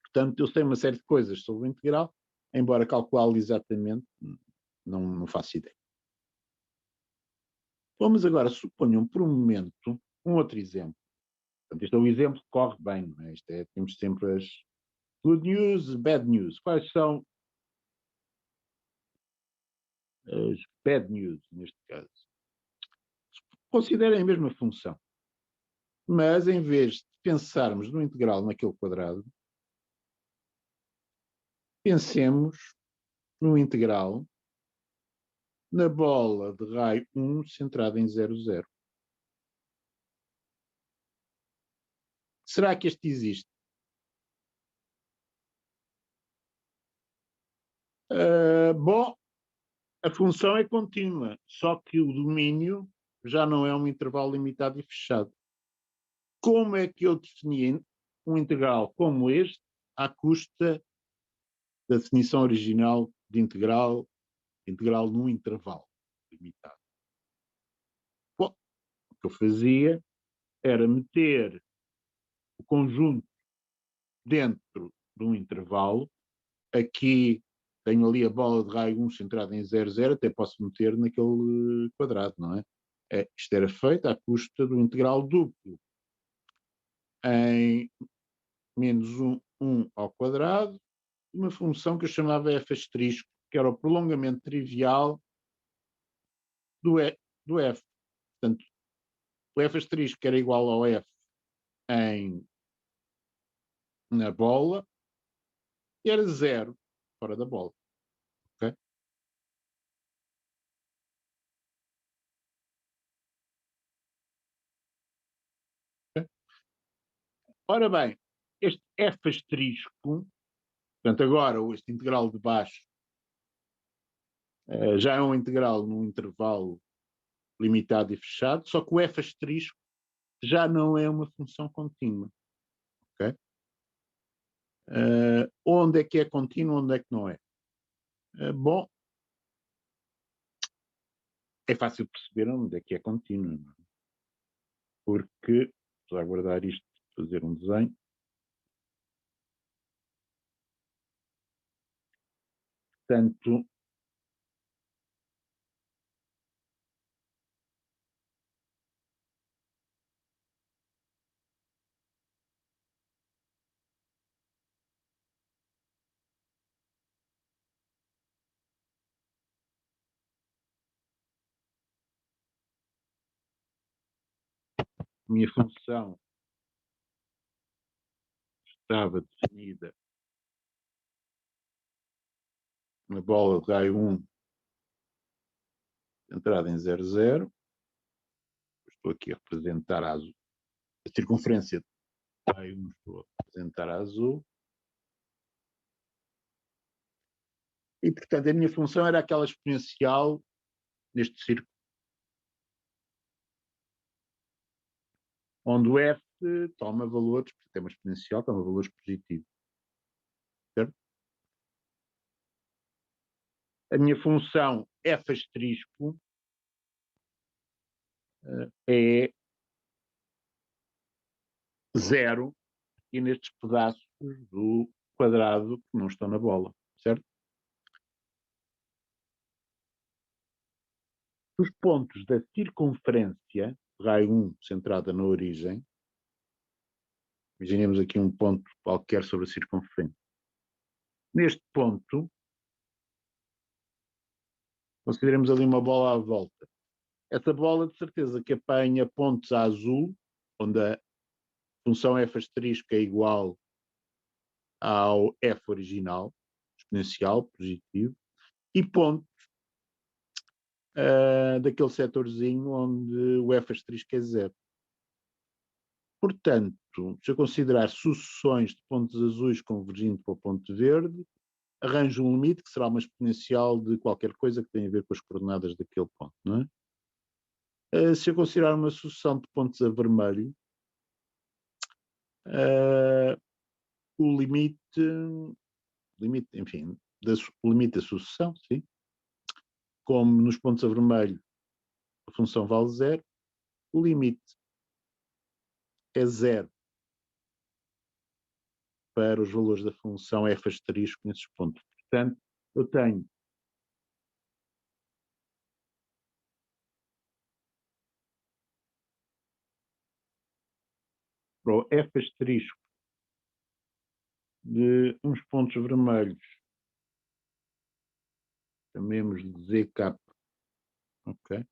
Portanto, eu sei uma série de coisas sobre o integral, embora calculá-lo exatamente, não faço ideia. Vamos agora, suponham por um momento, um outro exemplo. Portanto, este é o exemplo que corre bem, não é? Temos sempre as good news, bad news. Quais são as bad news, neste caso? Considerem a mesma função, mas em vez de pensarmos no integral naquele quadrado, pensemos no integral na bola de raio 1 centrada em 0, 0. Será que este existe? Bom, a função é contínua, só que o domínio já não é um intervalo limitado e fechado. Como é que eu defini um integral como este à custa da definição original de integral num intervalo limitado? Bom, o que eu fazia era meter o conjunto dentro de um intervalo. Aqui tenho ali a bola de raio 1 centrada em 0, 0, até posso meter naquele quadrado, não é? Isto era feito à custa do integral duplo em menos 1 ao quadrado, uma função que eu chamava f asterisco, que era o prolongamento trivial do f. Portanto, o f asterisco era igual ao f na bola e era 0 fora da bola. Okay? Ora bem, este f asterisco, portanto agora este integral de baixo já é um integral num intervalo limitado e fechado, só que o f asterisco já não é uma função contínua. Okay? Onde é que é contínuo, onde é que não é? Bom, é fácil perceber onde é que é contínuo, não é? Porque, vou aguardar isto, fazer um desenho. Portanto, minha função estava definida na bola de raio 1, entrada em 0, 0. Estou aqui a representar a azul. A circunferência de raio 1 estou a representar a azul. E, portanto, a minha função era aquela exponencial neste círculo, onde o f toma valores, porque é uma exponencial, toma valores positivos. Certo? A minha função f asterisco é 0 e nestes pedaços do quadrado que não estão na bola, certo? Os pontos da circunferência, raio 1 centrada na origem, imaginemos aqui um ponto qualquer sobre a circunferência. Neste ponto, consideremos ali uma bola à volta. Essa bola, de certeza, que apanha pontos a azul, onde a função f asterisco é igual ao f original, exponencial, positivo, e pontos daquele setorzinho onde o f asterisco é 0. Portanto, se eu considerar sucessões de pontos azuis convergindo para o ponto verde, arranjo um limite que será uma exponencial de qualquer coisa que tenha a ver com as coordenadas daquele ponto, não é? Se eu considerar uma sucessão de pontos a vermelho, o limite, enfim, o limite da sucessão, sim, como nos pontos a vermelho a função vale 0, o limite é 0 para os valores da função f asterisco nesses pontos. Portanto, eu tenho para o f asterisco de uns pontos vermelhos, chamemos de zk, ok?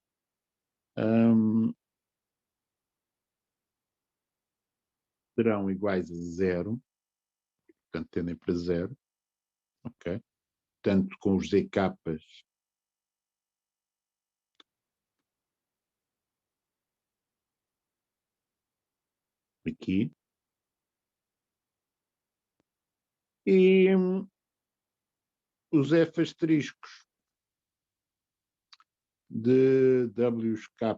Serão iguais a 0, portanto tendem para 0, ok? Tanto com os zk aqui. E os f asteriscos de wk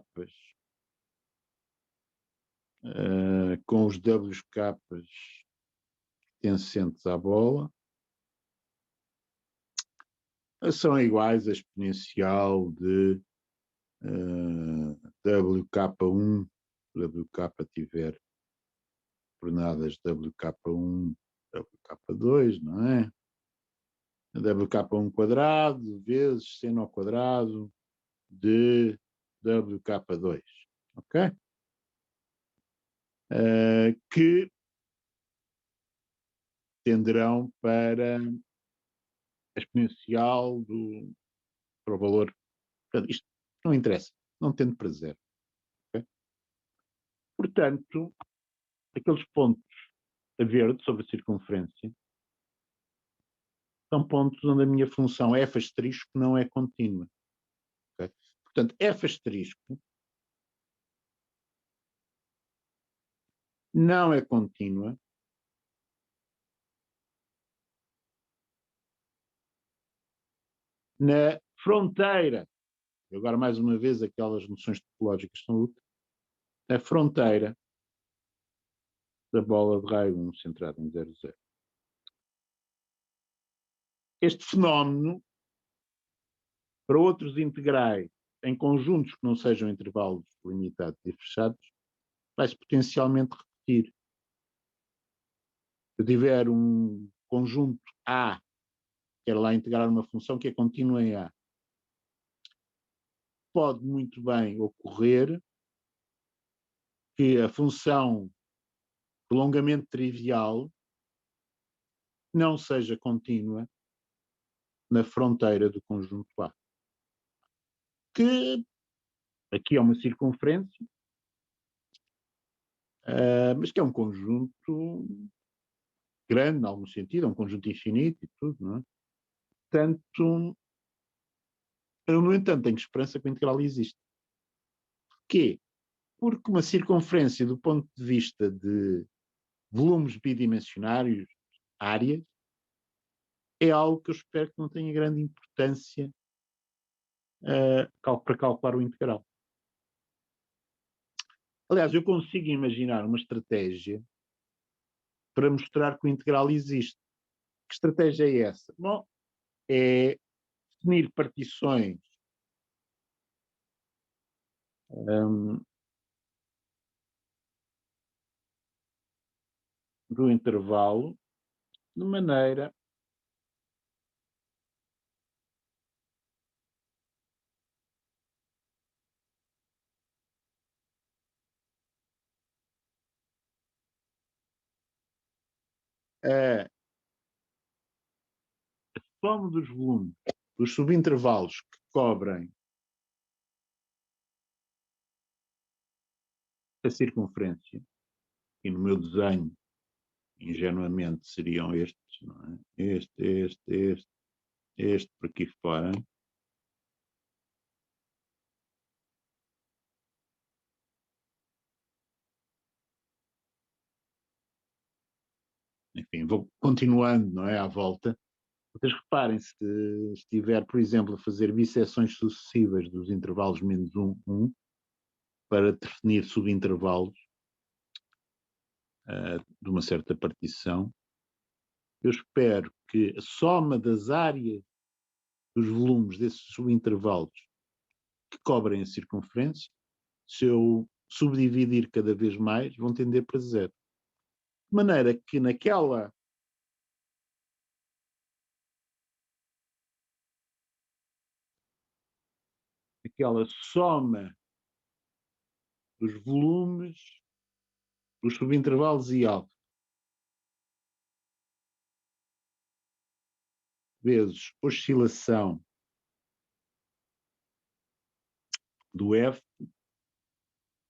com os wk pertencentes à bola são iguais a exponencial de wk1, wk tiver coordenadas wk1, wk2, não é? wk1 quadrado vezes seno ao quadrado de wk2, ok? Que tenderão para a exponencial para o valor. Portanto, isto não interessa, não tendo para 0. Okay? Portanto, aqueles pontos a verde sobre a circunferência são pontos onde a minha função f asterisco não é contínua. Okay? Portanto, f asterisco não é contínua, na fronteira, agora mais uma vez aquelas noções topológicas são úteis, na fronteira da bola de raio 1 centrada em 0,0. Este fenómeno, para outros integrais em conjuntos que não sejam intervalos limitados e fechados, vai-se potencialmente repetir. Se eu tiver um conjunto A, quero lá integrar uma função que é contínua em A, pode muito bem ocorrer que a função prolongamento trivial não seja contínua na fronteira do conjunto A. Que aqui é uma circunferência, mas que é um conjunto grande, em algum sentido, é um conjunto infinito e tudo, não é? Portanto, eu, no entanto, tenho esperança que o integral existe. Porquê? Porque uma circunferência, do ponto de vista de volumes bidimensionários, áreas, é algo que eu espero que não tenha grande importância para calcular o integral. Aliás, eu consigo imaginar uma estratégia para mostrar que o integral existe. Que estratégia é essa? Bom, é definir partições do intervalo de maneira a soma dos volumes dos subintervalos que cobrem a circunferência, e no meu desenho, ingenuamente, seriam estes, não é? Este por aqui fora. Enfim, vou continuando, não é, à volta. Vocês reparem, se estiver, por exemplo, a fazer bisseções sucessivas dos intervalos menos 1, 1, para definir subintervalos de uma certa partição, eu espero que a soma das áreas dos volumes desses subintervalos que cobrem a circunferência, se eu subdividir cada vez mais, vão tender para zero. De maneira que naquela soma dos volumes, dos subintervalos e alfa, vezes oscilação do F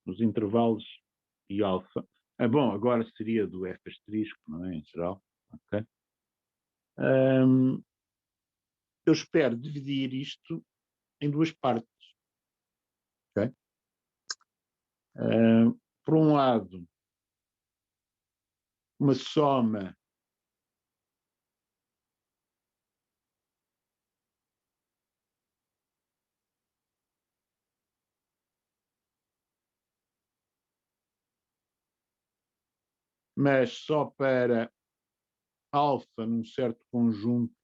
nos intervalos e alfa. Bom, agora seria do F asterisco, não é? Em geral. Okay? Eu espero dividir isto em duas partes. Okay? Por um lado, uma soma mas só para alfa num certo conjunto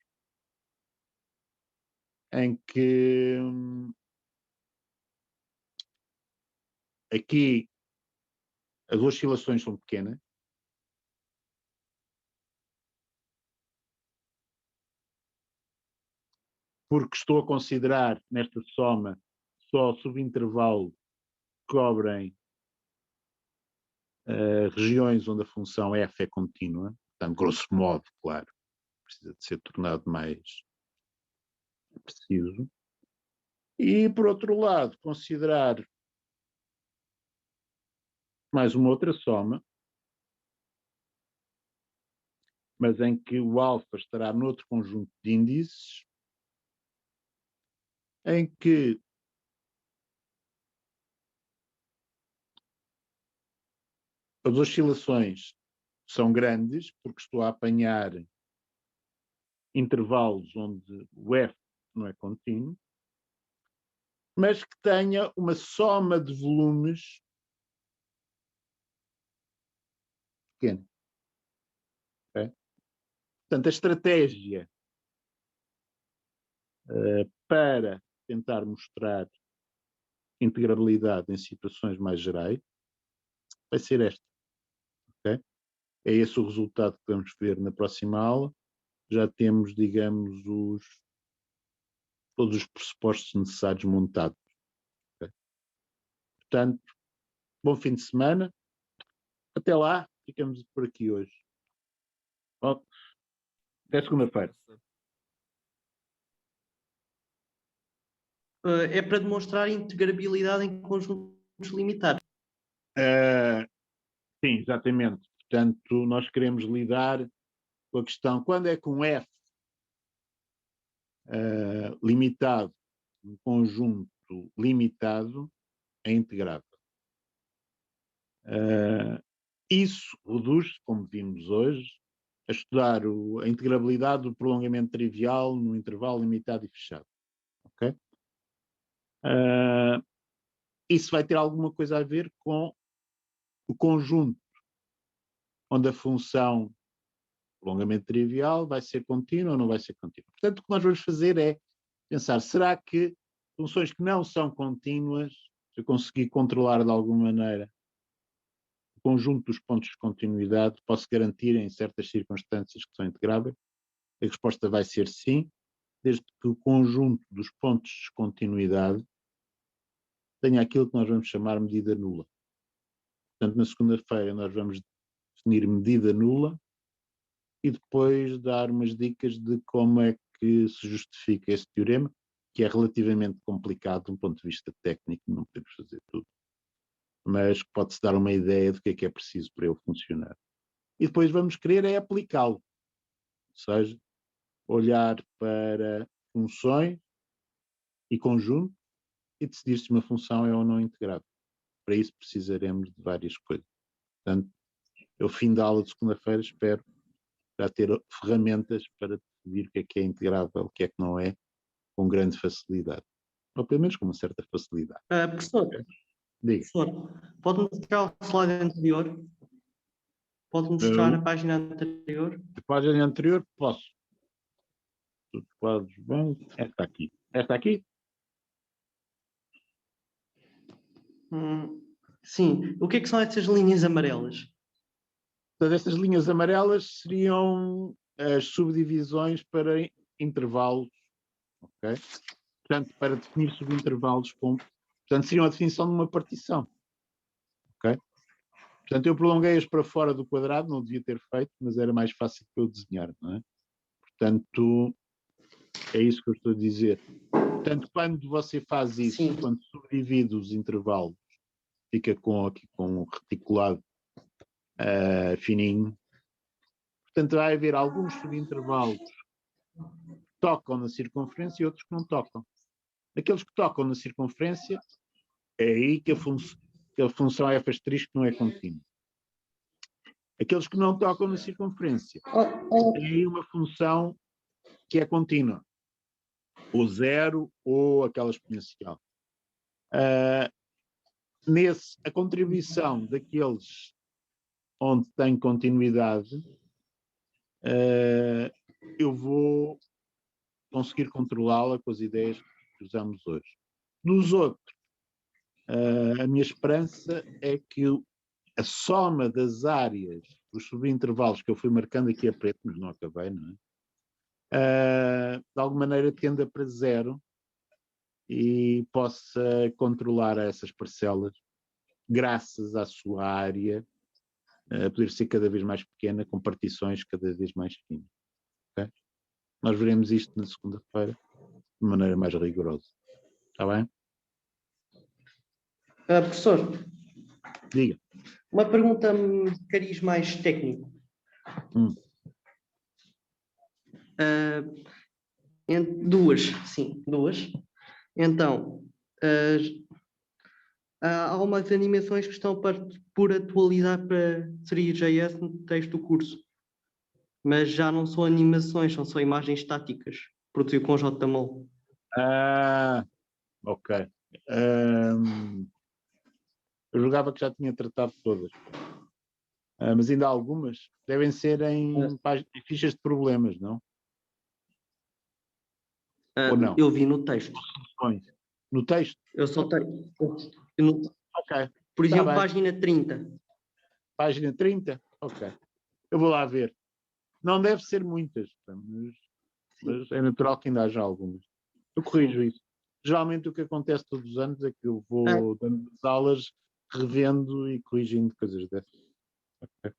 em que aqui as oscilações são pequenas, porque estou a considerar nesta soma só subintervalo que cobrem regiões onde a função f é contínua, portanto, grosso modo, claro, precisa de ser tornado mais preciso. E, por outro lado, considerar mais uma outra soma, mas em que o alfa estará noutro conjunto de índices, em que as oscilações são grandes, porque estou a apanhar intervalos onde o F não é contínuo, mas que tenha uma soma de volumes pequena. Okay? Portanto, a estratégia para tentar mostrar integrabilidade em situações mais gerais vai ser esta. Okay? É esse o resultado que vamos ver na próxima aula. Já temos, digamos, todos os pressupostos necessários montados. Okay? Portanto, bom fim de semana. Até lá, ficamos por aqui hoje. Bom, até segunda-feira. É para demonstrar integrabilidade em conjuntos limitados. Sim, exatamente. Portanto, nós queremos lidar com a questão, quando é que um F limitado, um conjunto limitado, é integrável. Isso reduz, como vimos hoje, a estudar a integrabilidade do prolongamento trivial no intervalo limitado e fechado. Ok? Isso vai ter alguma coisa a ver com o conjunto onde a função prolongamento trivial vai ser contínua ou não vai ser contínua. Portanto, o que nós vamos fazer é pensar, será que funções que não são contínuas, se eu conseguir controlar de alguma maneira o conjunto dos pontos de continuidade, posso garantir em certas circunstâncias que são integráveis? A resposta vai ser sim, desde que o conjunto dos pontos de continuidade tenha aquilo que nós vamos chamar medida nula. Portanto, na segunda-feira nós vamos definir medida nula e depois dar umas dicas de como é que se justifica esse teorema, que é relativamente complicado de um ponto de vista técnico, não podemos fazer tudo, mas pode-se dar uma ideia do que é preciso para ele funcionar. E depois vamos querer é aplicá-lo, ou seja, olhar para funções e conjunto e decidir se uma função é ou não integrável. Para isso precisaremos de várias coisas. Portanto, ao fim da aula de segunda-feira espero já ter ferramentas para decidir o que é integrável, o que é que não é, com grande facilidade. Ou pelo menos com uma certa facilidade. Professor, pode mostrar o slide anterior? Pode mostrar a página anterior? A página anterior, posso. Quadros bem. Esta aqui. Esta aqui? Sim. O que é que são essas linhas amarelas? Todas estas linhas amarelas seriam as subdivisões para intervalos, ok? Portanto, para definir subintervalos portanto, seriam a definição de uma partição, ok? Portanto, eu prolonguei-as para fora do quadrado, não devia ter feito, mas era mais fácil para eu desenhar, não é? Portanto, é isso que eu estou a dizer. Portanto, quando você faz isso, sim, quando subdivide os intervalos, fica aqui com um reticulado fininho. Portanto, vai haver alguns subintervalos que tocam na circunferência e outros que não tocam. Aqueles que tocam na circunferência, é aí que a função f' não é contínua. Aqueles que não tocam na circunferência, tem aí uma função que é contínua, ou zero, ou aquela exponencial. A contribuição daqueles onde tem continuidade, eu vou conseguir controlá-la com as ideias que usamos hoje. Nos outros, a minha esperança é que a soma das áreas dos subintervalos que eu fui marcando aqui a preto, mas não acabei, não é? De alguma maneira tenda para zero e possa controlar essas parcelas graças à sua área poder ser cada vez mais pequena, com partições cada vez mais finas. Okay? Nós veremos isto na segunda-feira de maneira mais rigorosa. Está bem? Professor, diga. Uma pergunta de cariz mais técnico. Duas. Então, Há umas animações que estão por atualizar para 3JS no texto do curso. Mas já não são animações, são só imagens estáticas, produzido com JML. Ah, ok. Eu julgava que já tinha tratado todas. Mas ainda há algumas. Devem ser em fichas de problemas, não? Ou não? Eu vi no texto. No texto? Eu só tenho. Ok. Por exemplo, bem. página 30. Página 30? Ok. Eu vou lá ver. Não deve ser muitas, mas é natural que ainda haja algumas. Eu corrijo isso. Geralmente o que acontece todos os anos é que eu vou dando as aulas, revendo e corrigindo coisas dessas. Okay.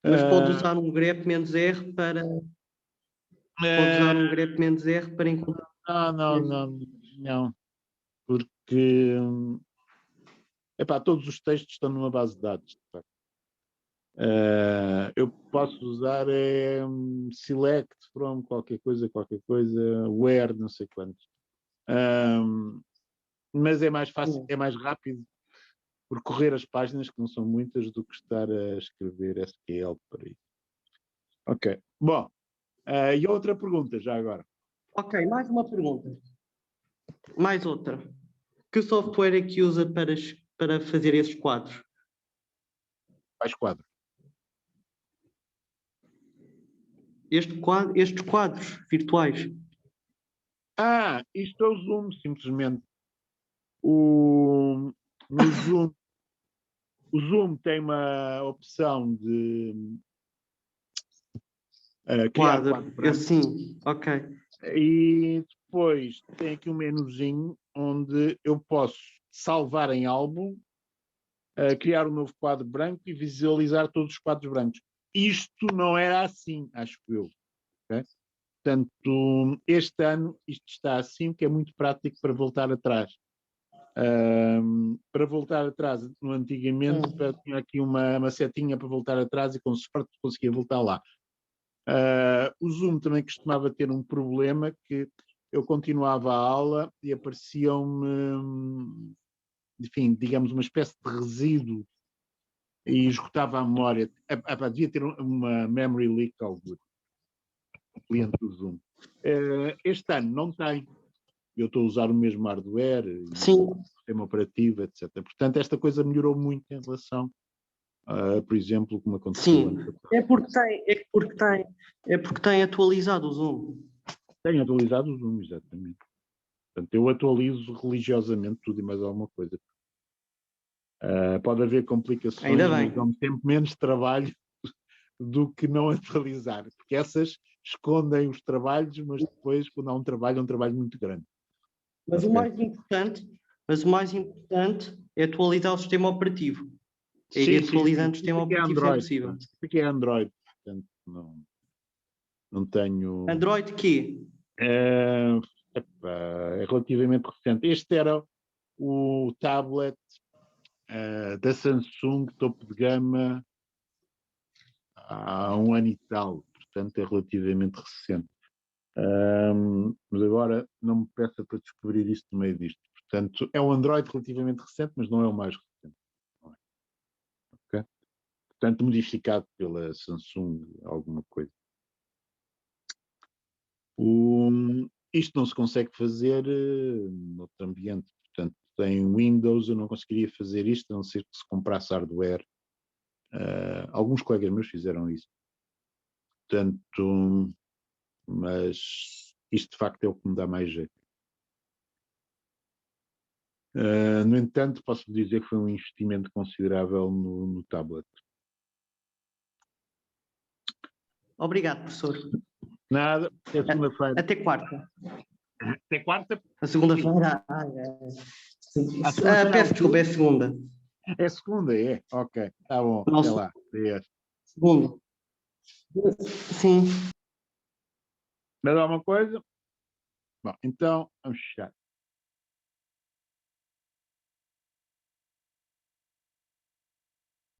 Mas pode usar um grep-R para. Pode usar um grep-R para encontrar. Não. Porque todos os textos estão numa base de dados. De facto. Eu posso usar select from qualquer coisa, where, não sei quantos. Mas é mais fácil, é mais rápido percorrer as páginas, que não são muitas, do que estar a escrever SQL para isso. Ok. Bom, e outra pergunta já agora. Ok, mais uma pergunta. Mais outra. Que software é que usa para fazer esses quadros? Quais quadros? Estes quadros virtuais. Isto é o Zoom, simplesmente. No Zoom, o Zoom tem uma opção de criar quadro branco. Sim, ok. E depois tem aqui um menuzinho onde eu posso salvar em álbum, criar um novo quadro branco e visualizar todos os quadros brancos. Isto não era assim, acho eu. Okay? Portanto, este ano isto está assim, que é muito prático para voltar atrás. Para voltar atrás, no antigamente, tinha aqui uma setinha para voltar atrás e com sorte conseguia voltar lá. O Zoom também costumava ter um problema, que eu continuava a aula e apareciam-me, enfim, digamos, uma espécie de resíduo e esgotava a memória. Devia ter uma memory leak algo, o cliente do Zoom. Este ano não tem. Eu estou a usar o mesmo hardware, sistema operativo, etc. Portanto, esta coisa melhorou muito em relação, por exemplo, como aconteceu antes. É porque tem atualizado o Zoom. Tenho atualizado o Zoom, exatamente. Portanto, eu atualizo religiosamente tudo e mais alguma coisa. Pode haver complicações, Ainda bem. mas dão sempre menos trabalho do que não atualizar, porque essas escondem os trabalhos, mas depois, quando há um trabalho, é um trabalho muito grande. Mas o mais importante é atualizar o sistema operativo. Atualizando o sistema operativo se é possível. Isso aqui é Android, portanto, não tenho. Android quê? É relativamente recente. Este era o tablet da Samsung, topo de gama, há um ano e tal, portanto é relativamente recente. Mas agora não me peça para descobrir isto no meio disto. Portanto, é um Android relativamente recente, mas não é o mais recente. Não é? Okay? Portanto, modificado pela Samsung, alguma coisa. Isto não se consegue fazer noutro ambiente. Portanto, em Windows eu não conseguiria fazer isto, a não ser que se comprasse hardware. Alguns colegas meus fizeram isso. Portanto, mas isto de facto é o que me dá mais jeito. No entanto, posso dizer que foi um investimento considerável no tablet. Obrigado, professor. Nada, é segunda-feira. Até quarta. Até quarta? A segunda-feira. Peço desculpa, é segunda. É segunda, é? Ok, está bom. Até lá. Segunda. Sim. Mais alguma coisa? Bom, então, vamos fechar.